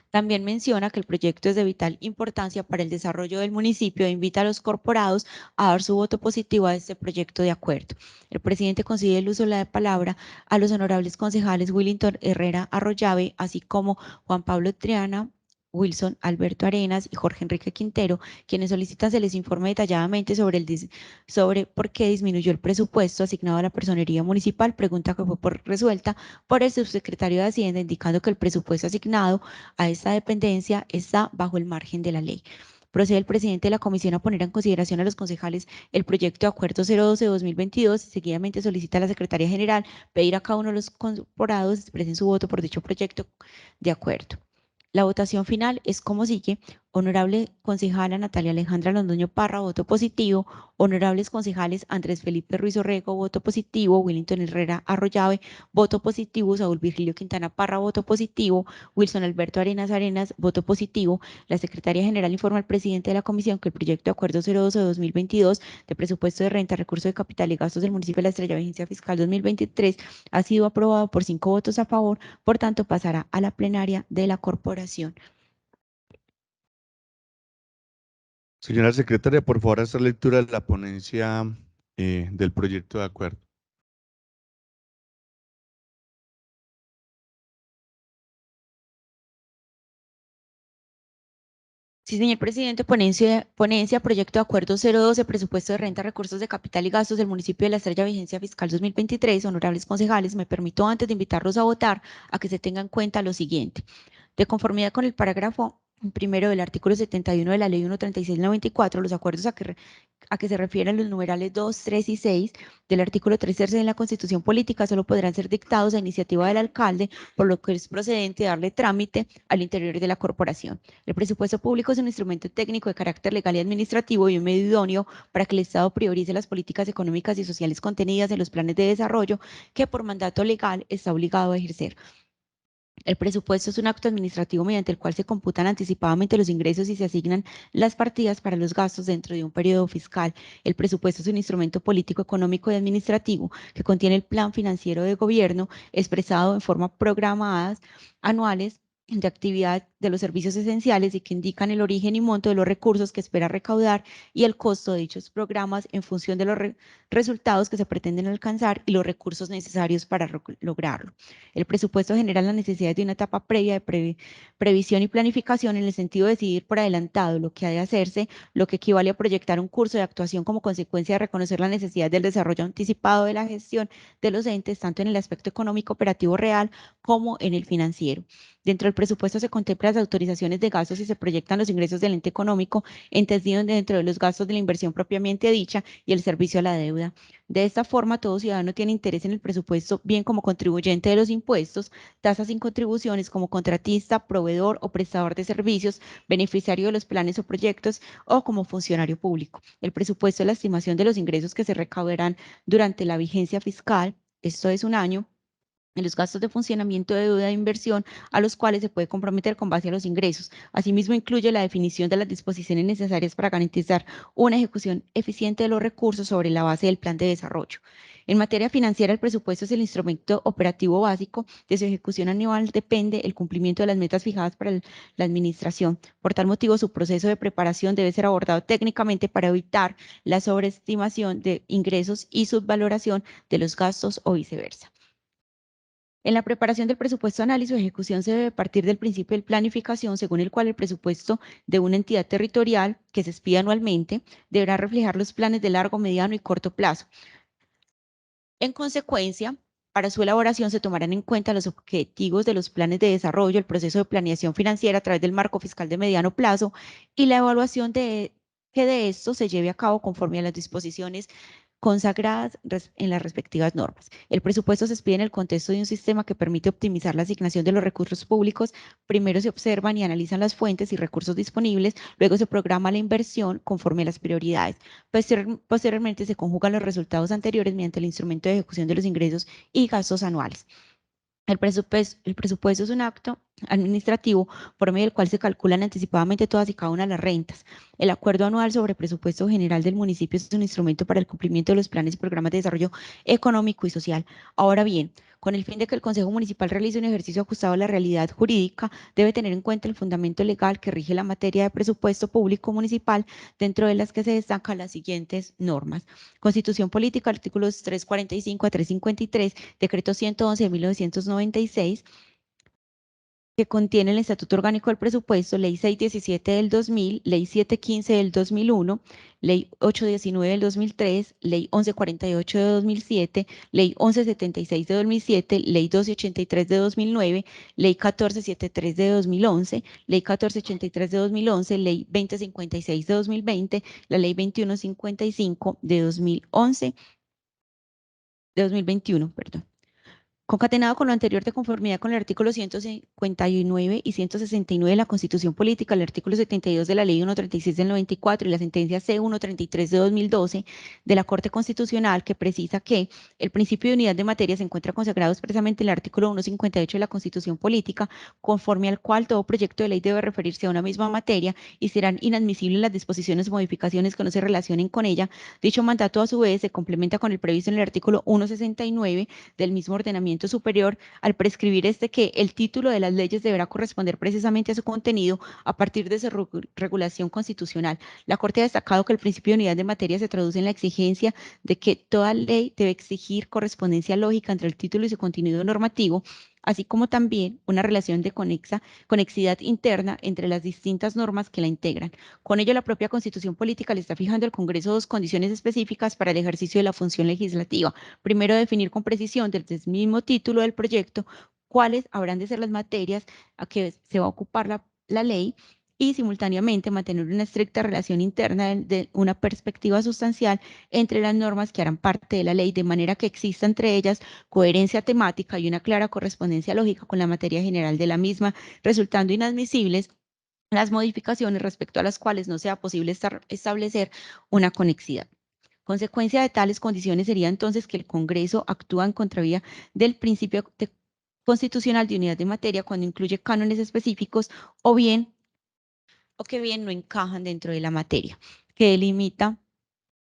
También menciona que el proyecto es de vital importancia para el desarrollo del municipio e invita a los corporados a dar su voto positivo a este proyecto de acuerdo. El presidente concede el uso de la palabra a los honorables concejales Willington Herrera Arroyave, así como Juan Pablo Triana, Wilson Alberto Arenas y Jorge Enrique Quintero, quienes solicitan se les informe detalladamente sobre por qué disminuyó el presupuesto asignado a la personería municipal, pregunta que fue resuelta por el subsecretario de Hacienda, indicando que el presupuesto asignado a esta dependencia está bajo el margen de la ley. Procede el presidente de la comisión a poner en consideración a los concejales el proyecto de acuerdo 012-2022 y seguidamente solicita a la Secretaría General pedir a cada uno de los corporados expresen su voto por dicho proyecto de acuerdo. La votación final es como sigue. Honorable concejala Natalia Alejandra Londoño Parra, voto positivo. Honorables concejales Andrés Felipe Ruiz Orrego, voto positivo. Willington Herrera Arroyave, voto positivo. Saúl Virgilio Quintana Parra, voto positivo. Wilson Alberto Arenas Arenas, voto positivo. La Secretaría General informa al presidente de la comisión que el proyecto de acuerdo 012-2022 de presupuesto de renta, recursos de capital y gastos del municipio de La Estrella, vigencia fiscal 2023, ha sido aprobado por 5 votos a favor, por tanto pasará a la plenaria de la corporación. Señora secretaria, por favor, hacer lectura de la ponencia del proyecto de acuerdo. Sí, señor presidente, ponencia, proyecto de acuerdo 012, presupuesto de renta, recursos de capital y gastos del municipio de La Estrella, vigencia fiscal 2023. Honorables concejales, me permito antes de invitarlos a votar a que se tenga en cuenta lo siguiente. De conformidad con el parágrafo primero del artículo 71 de la ley 136/94, los acuerdos a que se refieren los numerales 2, 3 y 6 del artículo 3 tercio de la Constitución Política solo podrán ser dictados a iniciativa del alcalde, por lo que es procedente darle trámite al interior de la corporación. El presupuesto público es un instrumento técnico de carácter legal y administrativo y un medio idóneo para que el Estado priorice las políticas económicas y sociales contenidas en los planes de desarrollo que por mandato legal está obligado a ejercer. El presupuesto es un acto administrativo mediante el cual se computan anticipadamente los ingresos y se asignan las partidas para los gastos dentro de un periodo fiscal. El presupuesto es un instrumento político, económico y administrativo que contiene el plan financiero de gobierno expresado en forma programadas anuales de actividad de los servicios esenciales y que indican el origen y monto de los recursos que espera recaudar y el costo de dichos programas en función de los resultados que se pretenden alcanzar y los recursos necesarios para lograrlo. El presupuesto genera la necesidad de una etapa previa de previsión y planificación en el sentido de decidir por adelantado lo que ha de hacerse, lo que equivale a proyectar un curso de actuación como consecuencia de reconocer la necesidad del desarrollo anticipado de la gestión de los entes, tanto en el aspecto económico operativo real como en el financiero. Dentro del presupuesto se contemplan las autorizaciones de gastos y se proyectan los ingresos del ente económico, entendido dentro de los gastos de la inversión propiamente dicha y el servicio a la deuda. De esta forma, todo ciudadano tiene interés en el presupuesto, bien como contribuyente de los impuestos, tasas sin contribuciones, como contratista, proveedor o prestador de servicios, beneficiario de los planes o proyectos o como funcionario público. El presupuesto es la estimación de los ingresos que se recaudarán durante la vigencia fiscal, esto es un año, en los gastos de funcionamiento de deuda de inversión a los cuales se puede comprometer con base a los ingresos. Asimismo, incluye la definición de las disposiciones necesarias para garantizar una ejecución eficiente de los recursos sobre la base del plan de desarrollo. En materia financiera, el presupuesto es el instrumento operativo básico. De su ejecución anual depende el cumplimiento de las metas fijadas para la administración. Por tal motivo, su proceso de preparación debe ser abordado técnicamente para evitar la sobreestimación de ingresos y subvaloración de los gastos o viceversa. En la preparación del presupuesto, análisis o ejecución se debe partir del principio de planificación, según el cual el presupuesto de una entidad territorial que se expida anualmente deberá reflejar los planes de largo, mediano y corto plazo. En consecuencia, para su elaboración se tomarán en cuenta los objetivos de los planes de desarrollo, el proceso de planeación financiera a través del marco fiscal de mediano plazo y la evaluación que de esto se lleve a cabo conforme a las disposiciones consagradas en las respectivas normas. El presupuesto se expide en el contexto de un sistema que permite optimizar la asignación de los recursos públicos. Primero se observan y analizan las fuentes y recursos disponibles, luego se programa la inversión conforme a las prioridades. Posteriormente se conjugan los resultados anteriores mediante el instrumento de ejecución de los ingresos y gastos anuales. El presupuesto es un acto administrativo por medio del cual se calculan anticipadamente todas y cada una de las rentas. El acuerdo anual sobre presupuesto general del municipio es un instrumento para el cumplimiento de los planes y programas de desarrollo económico y social. Ahora bien, con el fin de que el Consejo Municipal realice un ejercicio ajustado a la realidad jurídica, debe tener en cuenta el fundamento legal que rige la materia de presupuesto público municipal, dentro de las que se destacan las siguientes normas. Constitución Política, artículos 345 a 353, Decreto 111 de 1996, que contiene el Estatuto Orgánico del Presupuesto, Ley 617 del 2000, Ley 715 del 2001, Ley 819 del 2003, Ley 1148 de 2007, Ley 1176 de 2007, Ley 1283 de 2009, Ley 1473 de 2011, Ley 1483 de 2011, Ley 2056 de 2020, la Ley 2155 de 2021, perdón. Concatenado con lo anterior, de conformidad con el artículo 159 y 169 de la Constitución Política, el artículo 72 de la Ley 136 del 94 y la sentencia C-133 de 2012 de la Corte Constitucional, que precisa que el principio de unidad de materia se encuentra consagrado expresamente en el artículo 158 de la Constitución Política, conforme al cual todo proyecto de ley debe referirse a una misma materia y serán inadmisibles las disposiciones o modificaciones que no se relacionen con ella. Dicho mandato, a su vez, se complementa con el previsto en el artículo 169 del mismo ordenamiento superior, al prescribir que el título de las leyes deberá corresponder precisamente a su contenido a partir de su regulación constitucional. La Corte ha destacado que el principio de unidad de materia se traduce en la exigencia de que toda ley debe exigir correspondencia lógica entre el título y su contenido normativo, así como también una relación de conexidad interna entre las distintas normas que la integran. Con ello, la propia Constitución Política le está fijando al Congreso dos condiciones específicas para el ejercicio de la función legislativa. Primero, definir con precisión desde el mismo título del proyecto cuáles habrán de ser las materias a que se va a ocupar la ley, y simultáneamente mantener una estricta relación interna de una perspectiva sustancial entre las normas que harán parte de la ley, de manera que exista entre ellas coherencia temática y una clara correspondencia lógica con la materia general de la misma, resultando inadmisibles las modificaciones respecto a las cuales no sea posible establecer una conexidad. Consecuencia de tales condiciones sería entonces que el Congreso actúa en contravía del principio constitucional de unidad de materia cuando incluye cánones específicos o que bien no encajan dentro de la materia, que delimita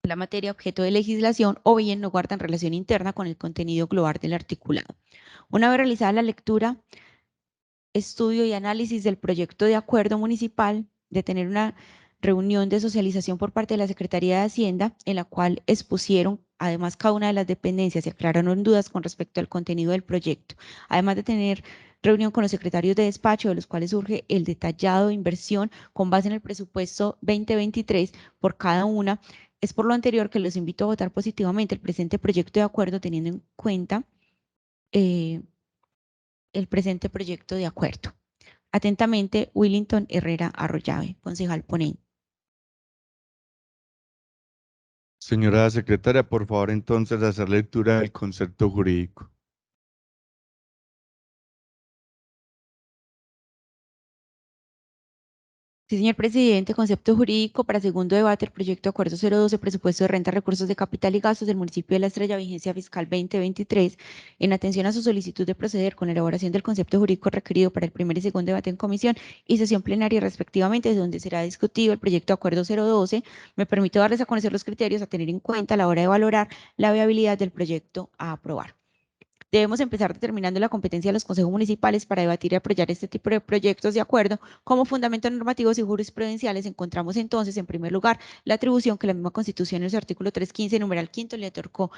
la materia objeto de legislación, o bien no guardan relación interna con el contenido global del articulado. Una vez realizada la lectura estudio y análisis del proyecto de acuerdo municipal, de tener una reunión de socialización por parte de la Secretaría de Hacienda, en la cual expusieron además cada una de las dependencias y aclararon dudas con respecto al contenido del proyecto, además de tener reunión con los secretarios de despacho, de los cuales surge el detallado de inversión con base en el presupuesto 2023 por cada una. Es por lo anterior que los invito a votar positivamente el presente proyecto de acuerdo, teniendo en cuenta el presente proyecto de acuerdo. Atentamente, Willington Herrera Arroyave, concejal ponente. Señora secretaria, por favor, entonces hacer lectura del concepto jurídico. Sí, señor presidente, concepto jurídico para segundo debate, el proyecto de acuerdo 012, presupuesto de renta, recursos de capital y gastos del municipio de La Estrella, vigencia fiscal 2023, en atención a su solicitud de proceder con la elaboración del concepto jurídico requerido para el primer y segundo debate en comisión y sesión plenaria respectivamente, donde será discutido el proyecto de acuerdo 012. Me permito darles a conocer los criterios a tener en cuenta a la hora de valorar la viabilidad del proyecto a aprobar. Debemos empezar determinando la competencia de los consejos municipales para debatir y apoyar este tipo de proyectos de acuerdo. Como fundamentos normativos y jurisprudenciales encontramos entonces, en primer lugar, la atribución que la misma Constitución en su artículo 315, numeral quinto, le otorgó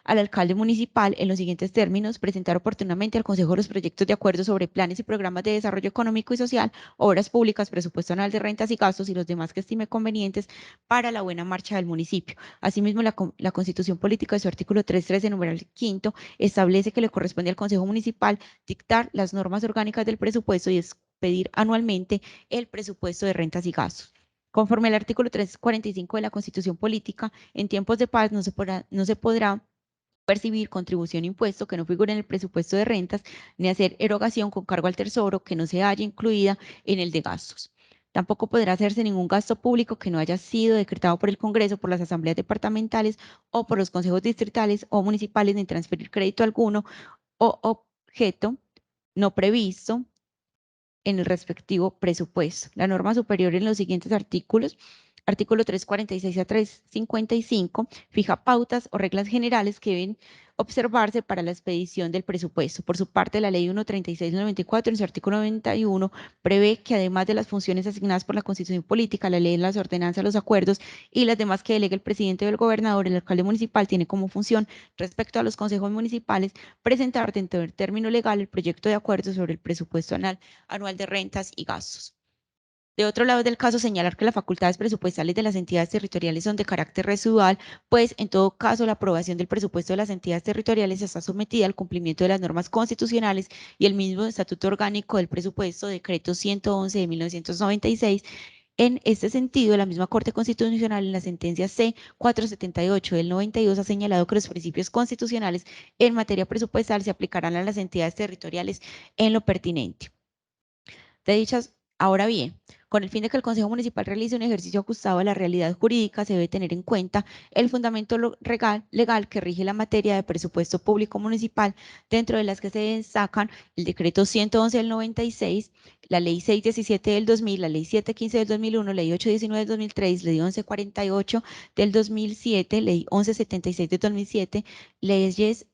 al alcalde municipal en los siguientes términos: presentar oportunamente al Consejo los proyectos de acuerdo sobre planes y programas de desarrollo económico y social, obras públicas, presupuesto anual de rentas y gastos y los demás que estime convenientes para la buena marcha del municipio. Asimismo, la Constitución Política de su artículo 313, numeral quinto, establece que le corresponde al Consejo Municipal dictar las normas orgánicas del presupuesto y expedir anualmente el presupuesto de rentas y gastos. Conforme al artículo 345 de la Constitución Política, en tiempos de paz no se podrá percibir contribución o impuesto que no figure en el presupuesto de rentas, ni hacer erogación con cargo al tesoro que no se haya incluida en el de gastos. Tampoco podrá hacerse ningún gasto público que no haya sido decretado por el Congreso, por las asambleas departamentales o por los consejos distritales o municipales, ni transferir crédito alguno o objeto no previsto en el respectivo presupuesto. La norma superior en los siguientes artículos: artículo 346 a 355, fija pautas o reglas generales que deben observarse para la expedición del presupuesto. Por su parte, la ley 136/94, en su artículo 91, prevé que además de las funciones asignadas por la Constitución Política, la ley, las ordenanzas, los acuerdos y las demás que delegue el presidente o el gobernador, el alcalde municipal tiene como función, respecto a los consejos municipales, presentar dentro del término legal el proyecto de acuerdo sobre el presupuesto anual de rentas y gastos. De otro lado del caso, señalar que las facultades presupuestales de las entidades territoriales son de carácter residual, pues en todo caso la aprobación del presupuesto de las entidades territoriales está sometida al cumplimiento de las normas constitucionales y el mismo Estatuto Orgánico del Presupuesto, decreto 111 de 1996. En este sentido, la misma Corte Constitucional en la sentencia C-478 del 92 ha señalado que los principios constitucionales en materia presupuestal se aplicarán a las entidades territoriales en lo pertinente. De dichas, ahora bien, con el fin de que el Consejo Municipal realice un ejercicio ajustado a la realidad jurídica, se debe tener en cuenta el fundamento legal que rige la materia de presupuesto público municipal, dentro de las que se destacan el decreto 111 del 96, la ley 617 del 2000, la ley 715 del 2001, ley 819 del 2003, ley 1148 del 2007, ley 1176 del 2007, leyes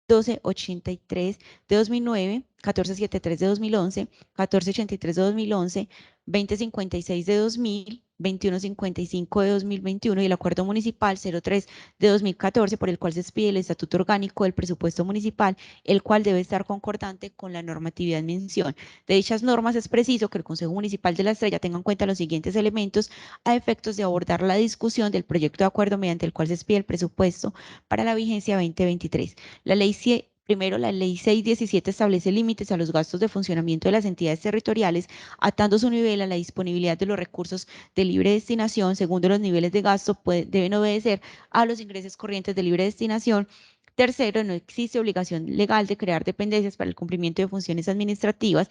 1283 de 2009, 1473 de 2011, 1483 de 2011, 2056 de 2000, 2155 de 2021 y el Acuerdo Municipal 03 de 2014, por el cual se expide el Estatuto Orgánico del Presupuesto Municipal, el cual debe estar concordante con la normatividad en mención. De dichas normas es preciso que el Consejo Municipal de La Estrella tenga en cuenta los siguientes elementos a efectos de abordar la discusión del proyecto de acuerdo mediante el cual se expide el presupuesto para la vigencia 2023. Primero, la ley 617 establece límites a los gastos de funcionamiento de las entidades territoriales, atando su nivel a la disponibilidad de los recursos de libre destinación. Segundo, los niveles de gasto deben obedecer a los ingresos corrientes de libre destinación. Tercero, no existe obligación legal de crear dependencias para el cumplimiento de funciones administrativas,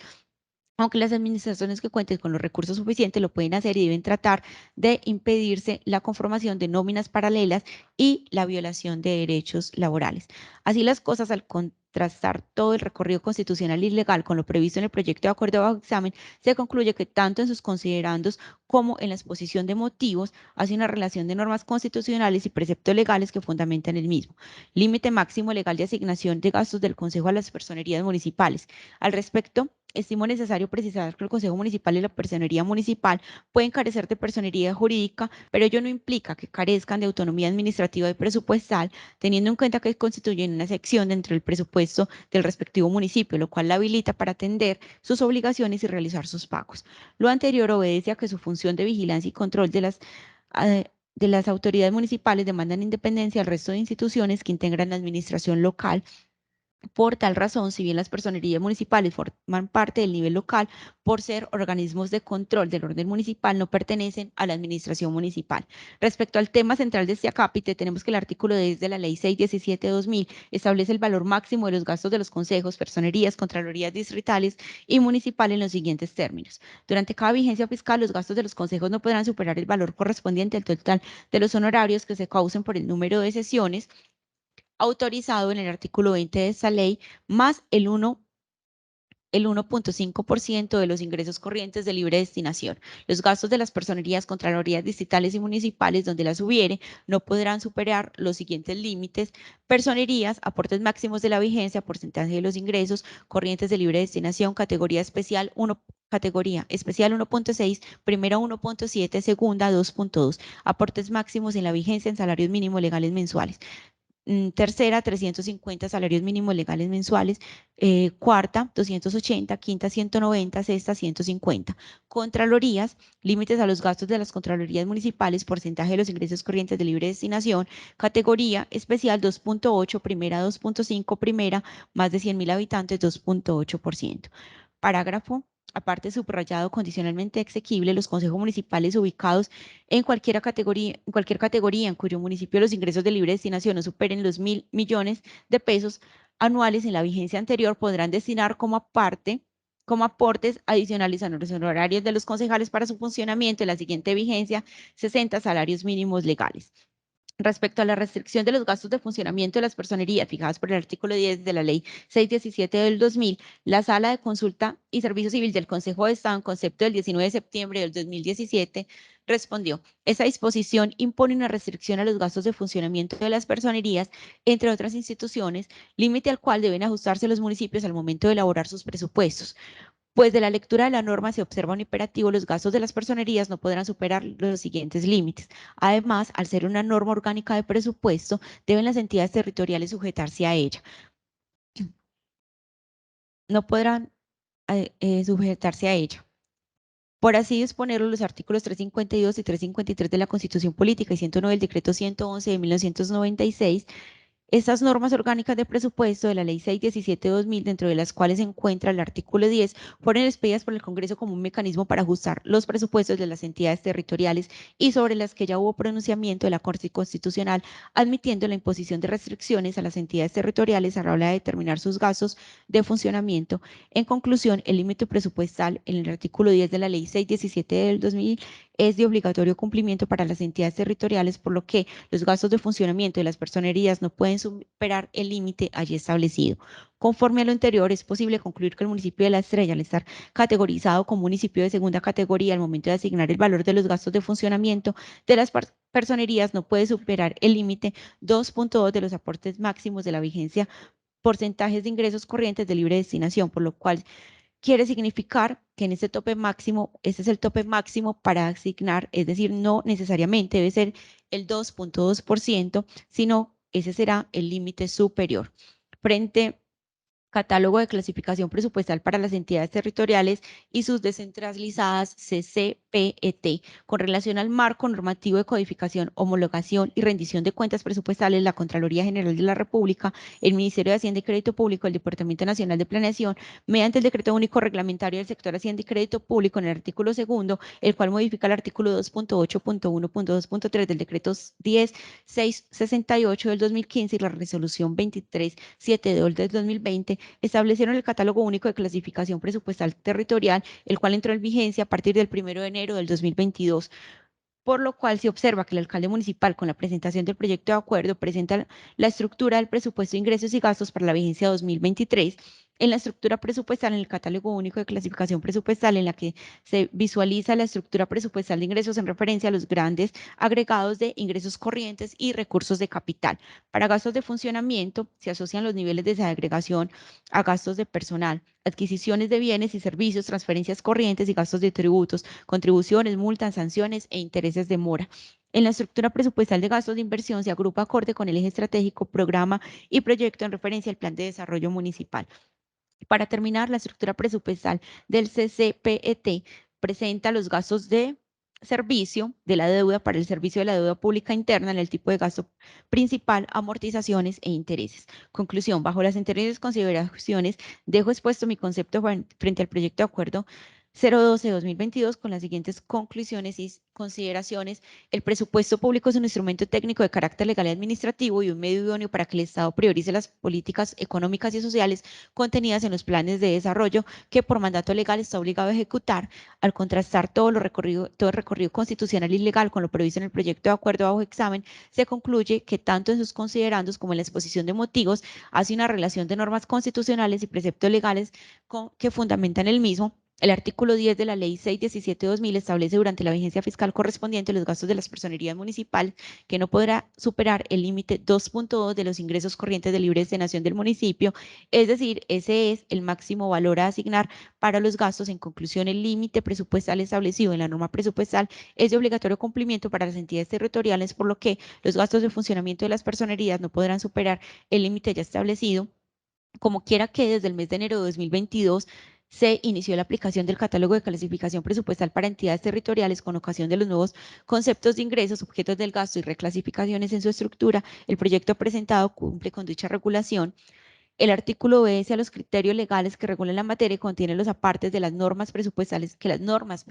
aunque las administraciones que cuenten con los recursos suficientes lo pueden hacer y deben tratar de impedirse la conformación de nóminas paralelas y la violación de derechos laborales. Así las cosas, al contrastar todo el recorrido constitucional y legal con lo previsto en el proyecto de acuerdo bajo examen, se concluye que tanto en sus considerandos como en la exposición de motivos hace una relación de normas constitucionales y preceptos legales que fundamentan el mismo. Límite máximo legal de asignación de gastos del Consejo a las personerías municipales. Al respecto, estimo necesario precisar que el Consejo Municipal y la Personería Municipal pueden carecer de personería jurídica, pero ello no implica que carezcan de autonomía administrativa y presupuestal, teniendo en cuenta que constituyen una sección dentro del presupuesto del respectivo municipio, lo cual la habilita para atender sus obligaciones y realizar sus pagos. Lo anterior obedece a que su función de vigilancia y control de las autoridades municipales demandan independencia al resto de instituciones que integran la administración local. Por tal razón, si bien las personerías municipales forman parte del nivel local, por ser organismos de control del orden municipal, no pertenecen a la administración municipal. Respecto al tema central de este acápite, tenemos que el artículo 10 de la Ley 617/2000 establece el valor máximo de los gastos de los consejos, personerías, contralorías distritales y municipales en los siguientes términos. Durante cada vigencia fiscal, los gastos de los consejos no podrán superar el valor correspondiente al total de los honorarios que se causen por el número de sesiones autorizado en el artículo 20 de esta ley, más el 1.5% de los ingresos corrientes de libre destinación. Los gastos de las personerías, contralorías distritales y municipales, donde las hubiere, no podrán superar los siguientes límites: personerías, aportes máximos de la vigencia, porcentaje de los ingresos corrientes de libre destinación, categoría especial 1.6, primera 1.7, segunda 2.2, aportes máximos en la vigencia en salarios mínimos legales mensuales. Tercera, 350 salarios mínimos legales mensuales. Cuarta, 280, quinta, 190, sexta, 150. Contralorías, límites a los gastos de las contralorías municipales, porcentaje de los ingresos corrientes de libre destinación. Categoría especial 2.8, primera 2.5, primera más de 100.000 habitantes 2.8%. Parágrafo aparte subrayado, condicionalmente exequible, los consejos municipales ubicados en cualquier categoría en cuyo municipio los ingresos de libre destinación no superen los 1.000 millones de pesos anuales en la vigencia anterior podrán destinar como aportes adicionales a los honorarios de los concejales para su funcionamiento en la siguiente vigencia 60 salarios mínimos legales. Respecto a la restricción de los gastos de funcionamiento de las personerías fijadas por el artículo 10 de la Ley 617 del 2000, la Sala de Consulta y Servicio Civil del Consejo de Estado, en concepto del 19 de septiembre del 2017, respondió: esa disposición impone una restricción a los gastos de funcionamiento de las personerías, entre otras instituciones, límite al cual deben ajustarse los municipios al momento de elaborar sus presupuestos. Pues de la lectura de la norma se observa un imperativo: los gastos de las personerías no podrán superar los siguientes límites. Además, al ser una norma orgánica de presupuesto, deben las entidades territoriales sujetarse a ella. No podrán sujetarse a ella. Por así disponerlo, los artículos 352 y 353 de la Constitución Política y 109 del Decreto 111 de 1996, estas normas orgánicas de presupuesto de la Ley 617/2000, dentro de las cuales se encuentra el artículo 10, fueron expedidas por el Congreso como un mecanismo para ajustar los presupuestos de las entidades territoriales y sobre las que ya hubo pronunciamiento de la Corte Constitucional, admitiendo la imposición de restricciones a las entidades territoriales a la hora de determinar sus gastos de funcionamiento. En conclusión, el límite presupuestal en el artículo 10 de la Ley 617/2000 es de obligatorio cumplimiento para las entidades territoriales, por lo que los gastos de funcionamiento de las personerías no pueden superar el límite allí establecido. Conforme a lo anterior, es posible concluir que el municipio de La Estrella, al estar categorizado como municipio de segunda categoría, al momento de asignar el valor de los gastos de funcionamiento de las personerías, no puede superar el límite 2.2 de los aportes máximos de la vigencia, porcentajes de ingresos corrientes de libre destinación, por lo cual quiere significar que en este tope máximo, este es el tope máximo para asignar, es decir, no necesariamente debe ser el 2.2%, sino ese será el límite superior. Frente Catálogo de clasificación presupuestal para las entidades territoriales y sus descentralizadas CCPET. Con relación al marco normativo de codificación, homologación y rendición de cuentas presupuestales, la Contraloría General de la República, el Ministerio de Hacienda y Crédito Público, el Departamento Nacional de Planeación, mediante el Decreto Único Reglamentario del Sector Hacienda y Crédito Público, en el artículo 2, el cual modifica el artículo 2.8.1.2.3 del Decreto 10.668 del 2015 y la Resolución 23.7 del 2020, establecieron el Catálogo Único de Clasificación Presupuestal Territorial, el cual entró en vigencia a partir del 1 de enero del 2022. Por lo cual se observa que el alcalde municipal, con la presentación del proyecto de acuerdo, presenta la estructura del presupuesto de ingresos y gastos para la vigencia 2023, En la estructura presupuestal, en el catálogo único de clasificación presupuestal, en la que se visualiza la estructura presupuestal de ingresos en referencia a los grandes agregados de ingresos corrientes y recursos de capital. Para gastos de funcionamiento, se asocian los niveles de desagregación a gastos de personal, adquisiciones de bienes y servicios, transferencias corrientes y gastos de tributos, contribuciones, multas, sanciones e intereses de mora. En la estructura presupuestal de gastos de inversión se agrupa acorde con el eje estratégico, programa y proyecto en referencia al Plan de Desarrollo Municipal. Para terminar, la estructura presupuestal del CCPET presenta los gastos de servicio de la deuda para el servicio de la deuda pública interna en el tipo de gasto principal, amortizaciones e intereses. Conclusión, bajo las anteriores consideraciones, dejo expuesto mi concepto frente al proyecto de acuerdo 012-2022 con las siguientes conclusiones y consideraciones. El presupuesto público es un instrumento técnico de carácter legal y administrativo y un medio idóneo para que el Estado priorice las políticas económicas y sociales contenidas en los planes de desarrollo que por mandato legal está obligado a ejecutar. Al contrastar todo el recorrido constitucional y legal con lo previsto en el proyecto de acuerdo bajo examen, se concluye que tanto en sus considerandos como en la exposición de motivos hace una relación de normas constitucionales y preceptos legales que fundamentan el mismo. El artículo 10 de la Ley 617/2000 establece durante la vigencia fiscal correspondiente los gastos de las personerías municipales que no podrá superar el límite 2.2 de los ingresos corrientes de libre destinación del municipio, es decir, ese es el máximo valor a asignar para los gastos. En conclusión, el límite presupuestal establecido en la norma presupuestal es de obligatorio cumplimiento para las entidades territoriales, por lo que los gastos de funcionamiento de las personerías no podrán superar el límite ya establecido. Como quiera que desde el mes de enero de 2022 se inició la aplicación del catálogo de clasificación presupuestal para entidades territoriales con ocasión de los nuevos conceptos de ingresos, objetos del gasto y reclasificaciones en su estructura. El proyecto presentado cumple con dicha regulación. El artículo obedece a los criterios legales que regulan la materia y contiene los apartes de las normas presupuestales que las normas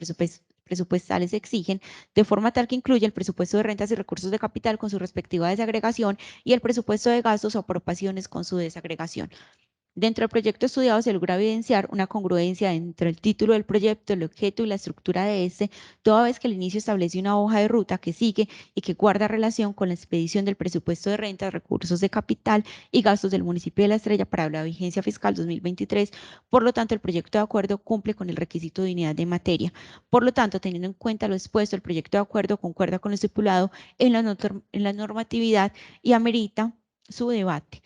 presupuestales exigen, de forma tal que incluye el presupuesto de rentas y recursos de capital con su respectiva desagregación y el presupuesto de gastos o apropiaciones con su desagregación. Dentro del proyecto estudiado se logra evidenciar una congruencia entre el título del proyecto, el objeto y la estructura de este, toda vez que el inicio establece una hoja de ruta que sigue y que guarda relación con la expedición del presupuesto de rentas, recursos de capital y gastos del municipio de La Estrella para la vigencia fiscal 2023. Por lo tanto, el proyecto de acuerdo cumple con el requisito de unidad de materia. Por lo tanto, teniendo en cuenta lo expuesto, el proyecto de acuerdo concuerda con lo estipulado en la normatividad y amerita su debate.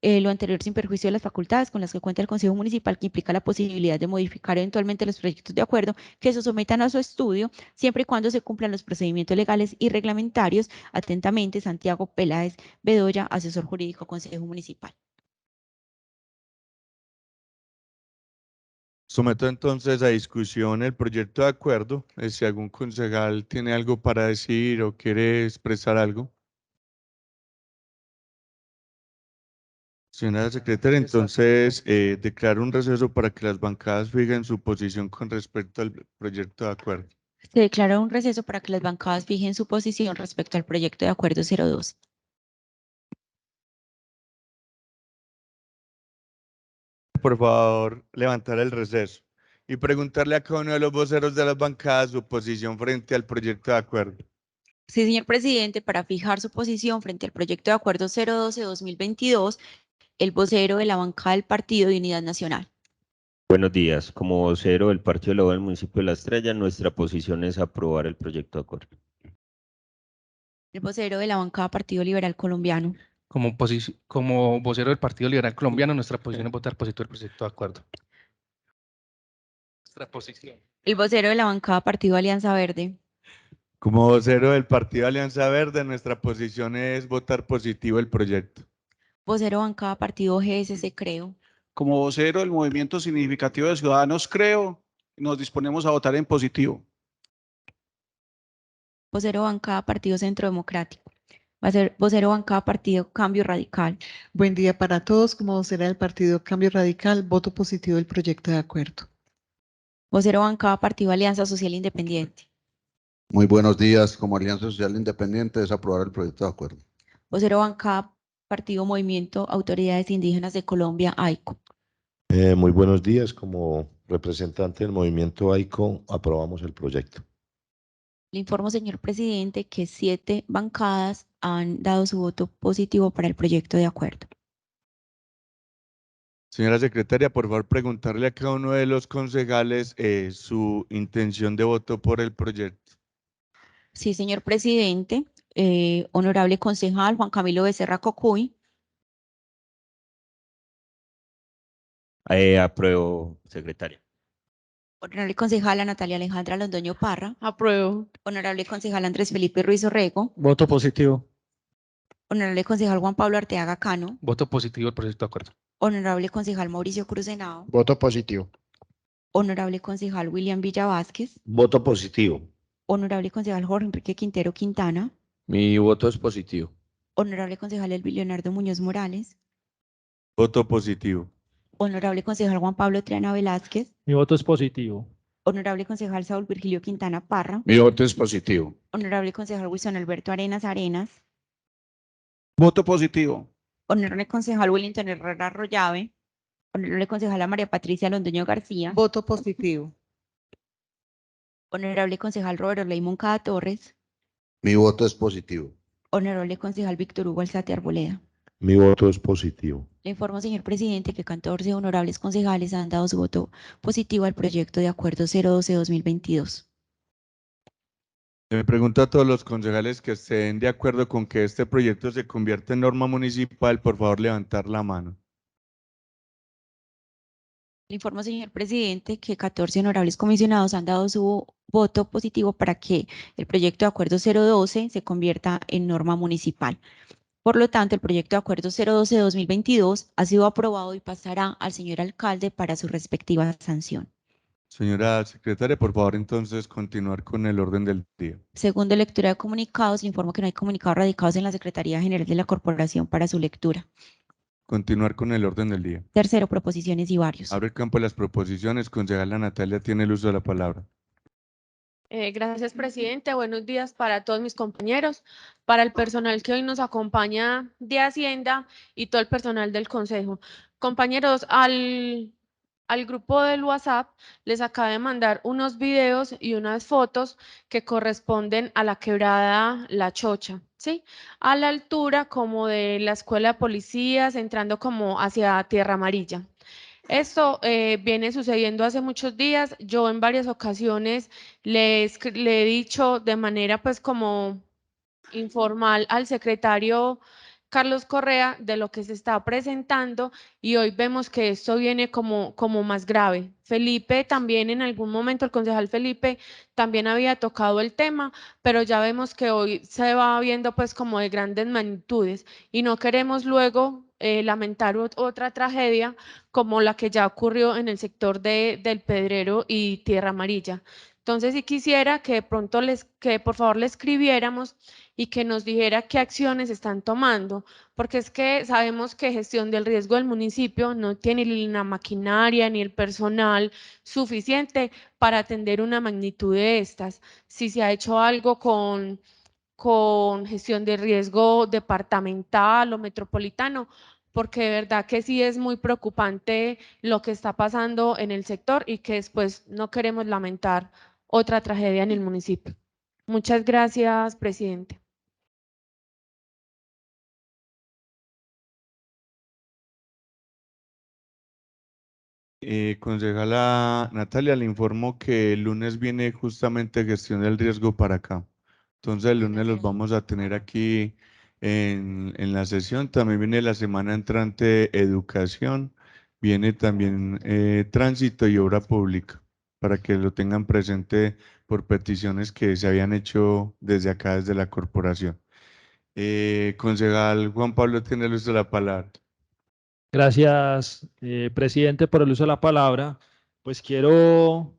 Lo anterior sin perjuicio de las facultades con las que cuenta el Consejo Municipal, que implica la posibilidad de modificar eventualmente los proyectos de acuerdo que se sometan a su estudio, siempre y cuando se cumplan los procedimientos legales y reglamentarios. Atentamente, Santiago Peláez Bedoya, asesor jurídico, Consejo Municipal. Someto entonces a discusión el proyecto de acuerdo. Si algún concejal tiene algo para decir o quiere expresar algo. Señora secretaria, entonces declaro un receso para que las bancadas fijen su posición con respecto al proyecto de acuerdo. Se declara un receso para que las bancadas fijen su posición respecto al proyecto de acuerdo 02. Por favor, levantar el receso y preguntarle a cada uno de los voceros de las bancadas su posición frente al proyecto de acuerdo. Sí, señor presidente, para fijar su posición frente al proyecto de acuerdo 012-2022, el vocero de la bancada del Partido de Unidad Nacional. Buenos días. Como vocero del Partido Liberal del municipio de La Estrella, nuestra posición es aprobar el proyecto de acuerdo. El vocero de la bancada Partido Liberal Colombiano. Como vocero del Partido Liberal Colombiano, nuestra posición es votar positivo el proyecto de acuerdo. Nuestra posición. El vocero de la bancada Partido Alianza Verde. Como vocero del Partido Alianza Verde, nuestra posición es votar positivo el proyecto. Vocero bancada Partido GSC Creo. Como vocero del Movimiento Significativo de Ciudadanos Creo, nos disponemos a votar en positivo. Vocero bancada Partido Centro Democrático. Vocero bancada Partido Cambio Radical. Buen día para todos. Como vocera del Partido Cambio Radical, voto positivo del proyecto de acuerdo. Vocero bancada Partido Alianza Social Independiente. Muy buenos días. Como Alianza Social Independiente, es aprobar el proyecto de acuerdo. Vocero bancada Partido Movimiento Autoridades Indígenas de Colombia, AICO. Muy buenos días. Como representante del movimiento AICO, aprobamos el proyecto. Le informo, señor presidente, que 7 bancadas han dado su voto positivo para el proyecto de acuerdo. Señora secretaria, por favor, preguntarle a cada uno de los concejales su intención de voto por el proyecto. Sí, señor presidente. Honorable concejal Juan Camilo Becerra Cocuy. Apruebo, secretaria. Honorable concejala Natalia Alejandra Londoño Parra. Apruebo. Honorable concejal Andrés Felipe Ruiz Orrego. Voto positivo. Honorable concejal Juan Pablo Arteaga Cano. Voto positivo al proyecto de acuerdo. Honorable concejal Mauricio Cruz Henao. Voto positivo. Honorable concejal William Villa Vázquez. Voto positivo. Honorable concejal Jorge Enrique Quintero Quintana. Mi voto es positivo. Honorable concejal Elvi Leonardo Muñoz Morales. Voto positivo. Honorable concejal Juan Pablo Triana Velázquez. Mi voto es positivo. Honorable concejal Saúl Virgilio Quintana Parra. Mi voto es positivo. Honorable concejal Wilson Alberto Arenas Arenas. Voto positivo. Honorable concejal Wellington Herrera Arroyave. Honorable concejala María Patricia Londoño García. Voto positivo. Honorable concejal Roberto Ley Moncada Torres. Mi voto es positivo. Honorable concejal Víctor Hugo Alzate Arboleda. Mi voto es positivo. Le informo, señor presidente, que 14 honorables concejales han dado su voto positivo al proyecto de acuerdo 012-2022. Me pregunto a todos los concejales que estén de acuerdo con que este proyecto se convierta en norma municipal, por favor levantar la mano. Le informo, señor presidente, que 14 honorables comisionados han dado su voto positivo para que el proyecto de acuerdo 012 se convierta en norma municipal. Por lo tanto, el proyecto de acuerdo 012-2022 ha sido aprobado y pasará al señor alcalde para su respectiva sanción. Señora secretaria, por favor, entonces continuar con el orden del día. Segunda lectura de comunicados, le informo que no hay comunicados radicados en la Secretaría General de la Corporación para su lectura. Continuar con el orden del día. Tercero, proposiciones y varios. Abre el campo de las proposiciones. Concejala Natalia tiene el uso de la palabra. Gracias, presidente. Buenos días para todos mis compañeros, para el personal que hoy nos acompaña de Hacienda y todo el personal del Consejo. Compañeros, al grupo del WhatsApp les acabo de mandar unos videos y unas fotos que corresponden a la quebrada La Chocha, ¿sí? A la altura como de la Escuela de Policías, entrando como hacia Tierra Amarilla. Esto viene sucediendo hace muchos días. Yo en varias ocasiones le he dicho de manera pues como informal al secretario Carlos Correa de lo que se está presentando y hoy vemos que esto viene como más grave. Felipe también en algún momento, el concejal Felipe también había tocado el tema, pero ya vemos que hoy se va viendo pues como de grandes magnitudes y no queremos luego lamentar otra tragedia como la que ya ocurrió en el sector del Pedrero y Tierra Amarilla. Entonces, sí quisiera que de pronto que por favor le escribiéramos y que nos dijera qué acciones están tomando, porque es que sabemos que gestión del riesgo del municipio no tiene ni la maquinaria ni el personal suficiente para atender una magnitud de estas. Si se ha hecho algo con gestión de riesgo departamental o metropolitano, porque de verdad que sí es muy preocupante lo que está pasando en el sector y que después no queremos lamentar otra tragedia en el municipio. Muchas gracias, presidente. Concejala Natalia, le informo que el lunes viene justamente gestión del riesgo para acá. Entonces el lunes los vamos a tener aquí en la sesión. También viene la semana entrante educación, viene también tránsito y obra pública, para que lo tengan presente por peticiones que se habían hecho desde acá, desde la corporación. Concejal Juan Pablo tiene el uso de la palabra. Gracias, presidente, por el uso de la palabra. Pues quiero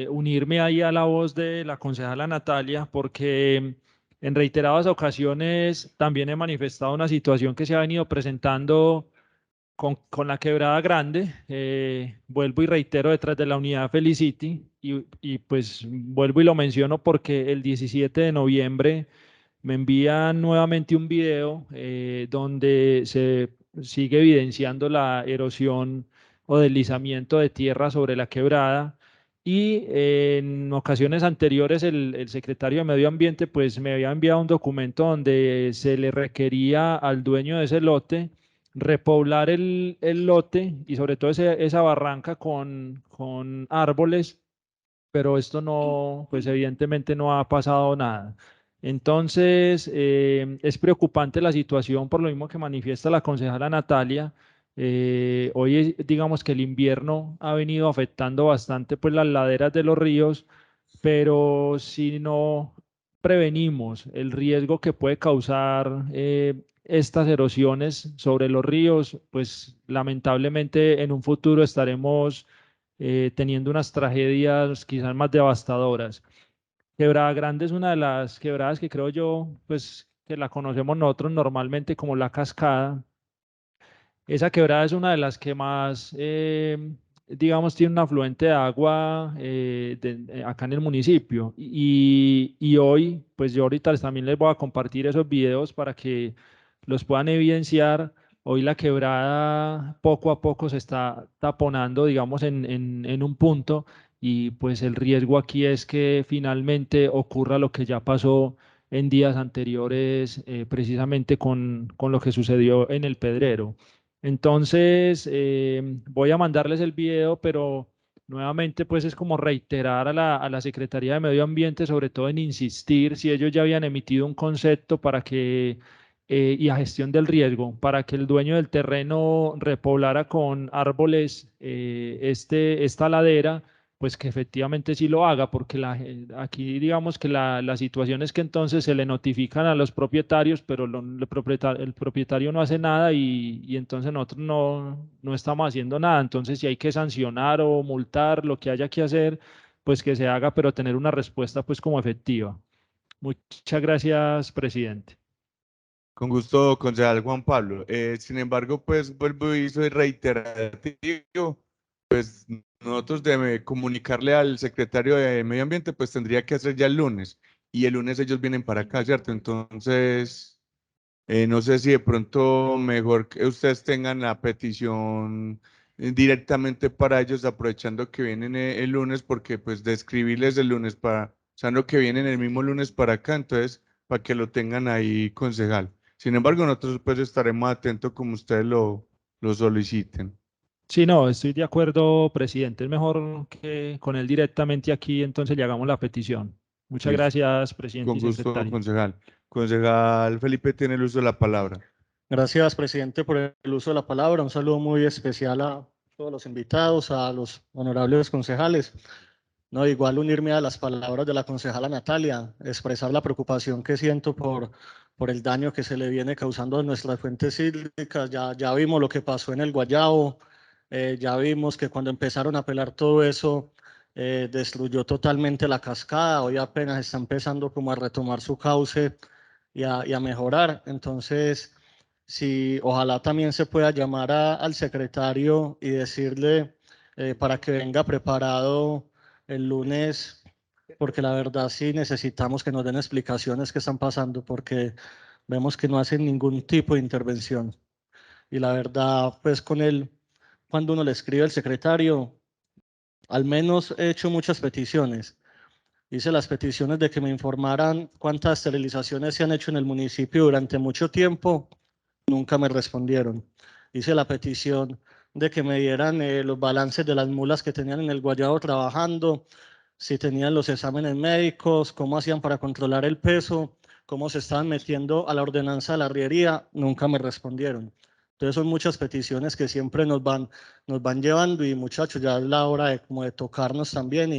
unirme ahí a la voz de la concejala Natalia, porque en reiteradas ocasiones también he manifestado una situación que se ha venido presentando con la Quebrada Grande. Vuelvo y reitero detrás de la unidad Felicity y pues vuelvo y lo menciono porque el 17 de noviembre me envían nuevamente un video donde se sigue evidenciando la erosión o deslizamiento de tierra sobre la quebrada y en ocasiones anteriores el secretario de Medio Ambiente pues me había enviado un documento donde se le requería al dueño de ese lote repoblar el lote y sobre todo esa barranca con árboles, pero esto no, pues evidentemente no ha pasado nada. Entonces, es preocupante la situación por lo mismo que manifiesta la concejala Natalia. Hoy digamos que el invierno ha venido afectando bastante pues las laderas de los ríos, pero si no prevenimos el riesgo que puede causar estas erosiones sobre los ríos, pues lamentablemente en un futuro estaremos teniendo unas tragedias quizás más devastadoras. Quebrada Grande es una de las quebradas que creo yo, pues que la conocemos nosotros normalmente como la Cascada. Esa quebrada es una de las que más, digamos, tiene un afluente de agua acá en el municipio. Y hoy, pues yo ahorita también les voy a compartir esos videos para que los puedan evidenciar. Hoy la quebrada poco a poco se está taponando, digamos, en un punto y pues el riesgo aquí es que finalmente ocurra lo que ya pasó en días anteriores, precisamente con lo que sucedió en el Pedrero. Entonces, voy a mandarles el video, pero nuevamente pues es como reiterar a la Secretaría de Medio Ambiente, sobre todo en insistir si ellos ya habían emitido un concepto para que, y a gestión del riesgo, para que el dueño del terreno repoblara con árboles esta ladera, pues que efectivamente sí lo haga, porque aquí digamos que la situación es que entonces se le notifican a los propietarios, pero el propietario no hace nada y entonces nosotros no estamos haciendo nada. Entonces si hay que sancionar o multar, lo que haya que hacer, pues que se haga, pero tener una respuesta pues como efectiva. Muchas gracias, presidente. Con gusto, concejal Juan Pablo. Sin embargo, pues vuelvo y soy reiterativo, pues nosotros de comunicarle al secretario de Medio Ambiente, pues tendría que hacer ya el lunes, y el lunes ellos vienen para acá, ¿cierto? Entonces, no sé si de pronto mejor que ustedes tengan la petición directamente para ellos, aprovechando que vienen el lunes, porque pues de escribirles el lunes para, sabiendo que vienen el mismo lunes para acá, entonces, para que lo tengan ahí, concejal. Sin embargo, nosotros pues estaremos atentos como ustedes lo soliciten. Sí, no, estoy de acuerdo, presidente. Es mejor que con él directamente aquí, entonces le hagamos la petición. Muchas Listo. gracias, presidente Con y gusto, secretario. concejal. Concejal Felipe tiene el uso de la palabra. Gracias, presidente, por el uso de la palabra. Un saludo muy especial a todos los invitados, a los honorables concejales. No, igual unirme a las palabras de la concejala Natalia, expresar la preocupación que siento por el daño que se le viene causando a nuestras fuentes hídricas. Ya vimos lo que pasó en el Guayabo, ya vimos que cuando empezaron a pelar todo eso, destruyó totalmente la cascada. Hoy apenas está empezando como a retomar su cauce y a mejorar. Entonces, ojalá también se pueda llamar al secretario y decirle para que venga preparado el lunes, porque la verdad sí necesitamos que nos den explicaciones qué están pasando, porque vemos que no hacen ningún tipo de intervención. Y la verdad, pues con él, cuando uno le escribe al secretario, al menos he hecho muchas peticiones. Hice las peticiones de que me informaran cuántas esterilizaciones se han hecho en el municipio durante mucho tiempo, nunca me respondieron. Hice la petición de que me dieran los balances de las mulas que tenían en el Guayabo trabajando, si tenían los exámenes médicos, cómo hacían para controlar el peso, cómo se estaban metiendo a la ordenanza de la arriería, nunca me respondieron. Entonces son muchas peticiones que siempre nos van llevando y muchachos, ya es la hora de tocarnos también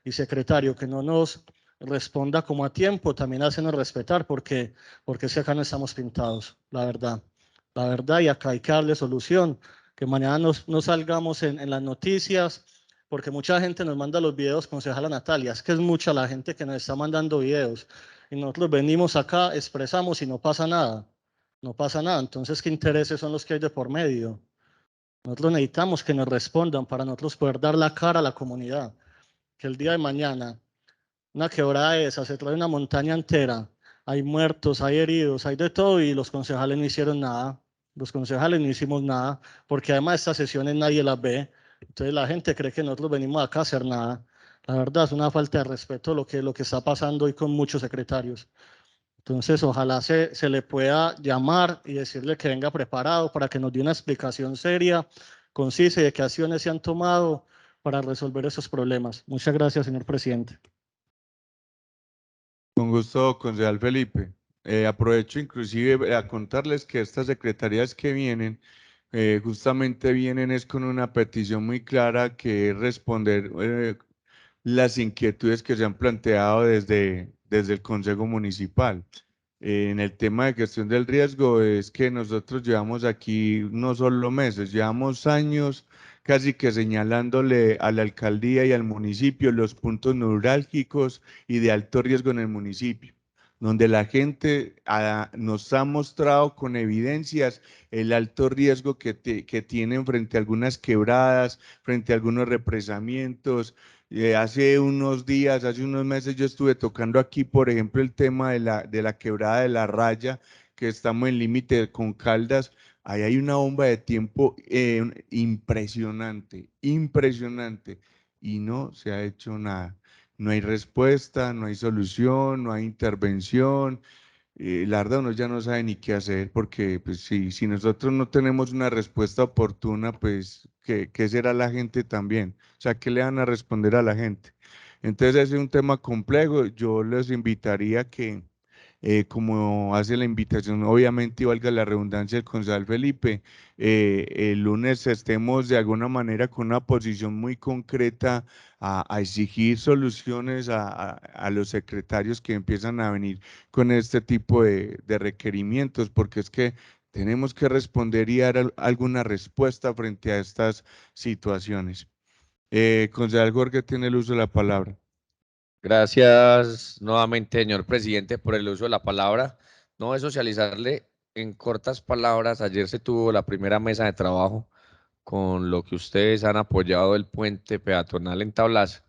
y secretario, que no nos responda como a tiempo, también hacernos respetar porque si acá no estamos pintados, la verdad, y acá hay que darle solución, que mañana no salgamos en las noticias, porque mucha gente nos manda los videos, concejala Natalia, es que es mucha la gente que nos está mandando videos, y nosotros venimos acá, expresamos y no pasa nada, entonces ¿qué intereses son los que hay de por medio? Nosotros necesitamos que nos respondan para nosotros poder dar la cara a la comunidad, que el día de mañana una quebrada esa se trae una montaña entera, hay muertos, hay heridos, hay de todo y los concejales no hicieron nada. Los concejales no hicimos nada porque además estas sesiones nadie las ve. Entonces la gente cree que nosotros venimos acá a hacer nada. La verdad es una falta de respeto lo que está pasando hoy con muchos secretarios. Entonces, ojalá se le pueda llamar y decirle que venga preparado para que nos dé una explicación seria, concisa y de qué acciones se han tomado para resolver esos problemas. Muchas gracias, señor presidente. Con gusto, concejal Felipe. Aprovecho inclusive a contarles que estas secretarías que vienen, justamente vienen es con una petición muy clara que es responder las inquietudes que se han planteado desde el Consejo Municipal. En el tema de gestión del riesgo es que nosotros llevamos aquí no solo meses, llevamos años casi que señalándole a la alcaldía y al municipio los puntos neurálgicos y de alto riesgo en el municipio, donde la gente nos ha mostrado con evidencias el alto riesgo que tienen frente a algunas quebradas, frente a algunos represamientos. Hace unos días, hace unos meses yo estuve tocando aquí, por ejemplo, el tema de la quebrada de la Raya, que estamos en límite con Caldas. Ahí hay una bomba de tiempo impresionante, impresionante, y no se ha hecho nada. No hay respuesta, no hay solución, no hay intervención. La verdad uno ya no sabe ni qué hacer, porque pues, si nosotros no tenemos una respuesta oportuna, pues ¿qué será la gente también? O sea, ¿qué le van a responder a la gente? Entonces ese es un tema complejo. Yo les invitaría que, como hace la invitación, obviamente, y valga la redundancia, el concejal Felipe, el lunes estemos de alguna manera con una posición muy concreta a exigir soluciones a los secretarios que empiezan a venir con este tipo de requerimientos, porque es que tenemos que responder y dar alguna respuesta frente a estas situaciones. Concejal Jorge tiene el uso de la palabra. Gracias nuevamente, señor presidente, por el uso de la palabra. No, es socializarle en cortas palabras. Ayer se tuvo la primera mesa de trabajo con lo que ustedes han apoyado el puente peatonal en Tablaza,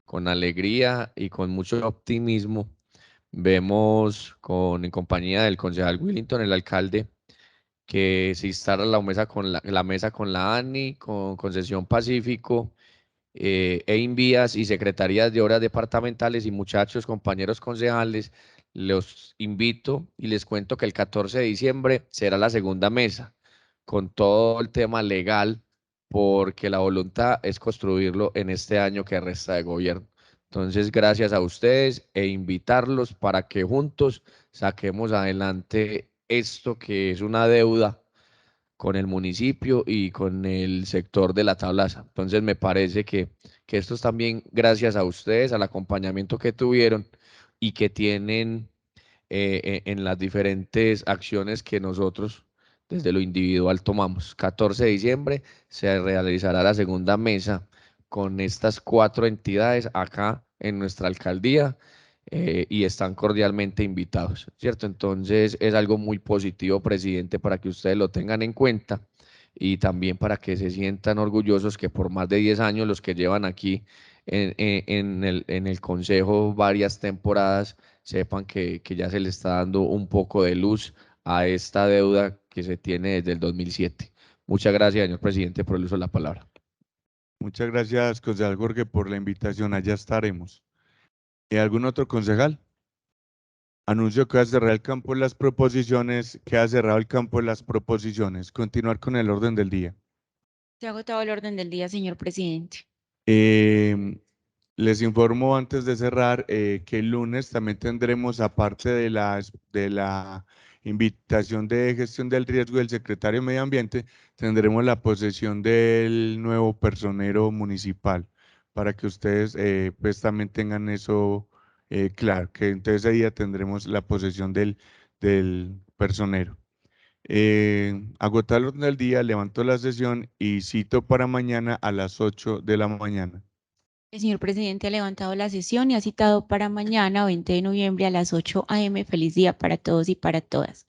con alegría y con mucho optimismo. Vemos en compañía del concejal Willington, el alcalde, que se instala la mesa con la ANI, con Concesión Pacífico, Invías y secretarías de obras departamentales. Y muchachos, compañeros concejales, los invito y les cuento que el 14 de diciembre será la segunda mesa con todo el tema legal, porque la voluntad es construirlo en este año que resta de gobierno. Entonces, gracias a ustedes e invitarlos para que juntos saquemos adelante esto que es una deuda con el municipio y con el sector de la Tablaza. Entonces me parece que esto es también gracias a ustedes, al acompañamiento que tuvieron y que tienen en las diferentes acciones que nosotros desde lo individual tomamos. 14 de diciembre se realizará la segunda mesa con estas 4 entidades acá en nuestra alcaldía. Y están cordialmente invitados, ¿cierto? Entonces es algo muy positivo, presidente, para que ustedes lo tengan en cuenta y también para que se sientan orgullosos que por más de 10 años los que llevan aquí en el consejo varias temporadas sepan que ya se le está dando un poco de luz a esta deuda que se tiene desde el 2007. Muchas gracias, señor presidente, por el uso de la palabra. Muchas gracias, concejal Jorge, por la invitación. Allá estaremos. ¿Algún otro concejal? Anuncio que ha cerrado el campo de las proposiciones. Que ha cerrado el campo de las proposiciones. Continuar con el orden del día. Se ha agotado el orden del día, señor presidente. Les informo antes de cerrar que el lunes también tendremos, aparte de la invitación de gestión del riesgo del secretario de Medio Ambiente, tendremos la posesión del nuevo personero municipal, para que ustedes pues también tengan eso claro, que entonces ese día tendremos la posesión del personero. Agotar el orden del día, levanto la sesión y cito para mañana a las 8 de la mañana. El señor presidente ha levantado la sesión y ha citado para mañana, 20 de noviembre, a las 8 a.m. Feliz día para todos y para todas.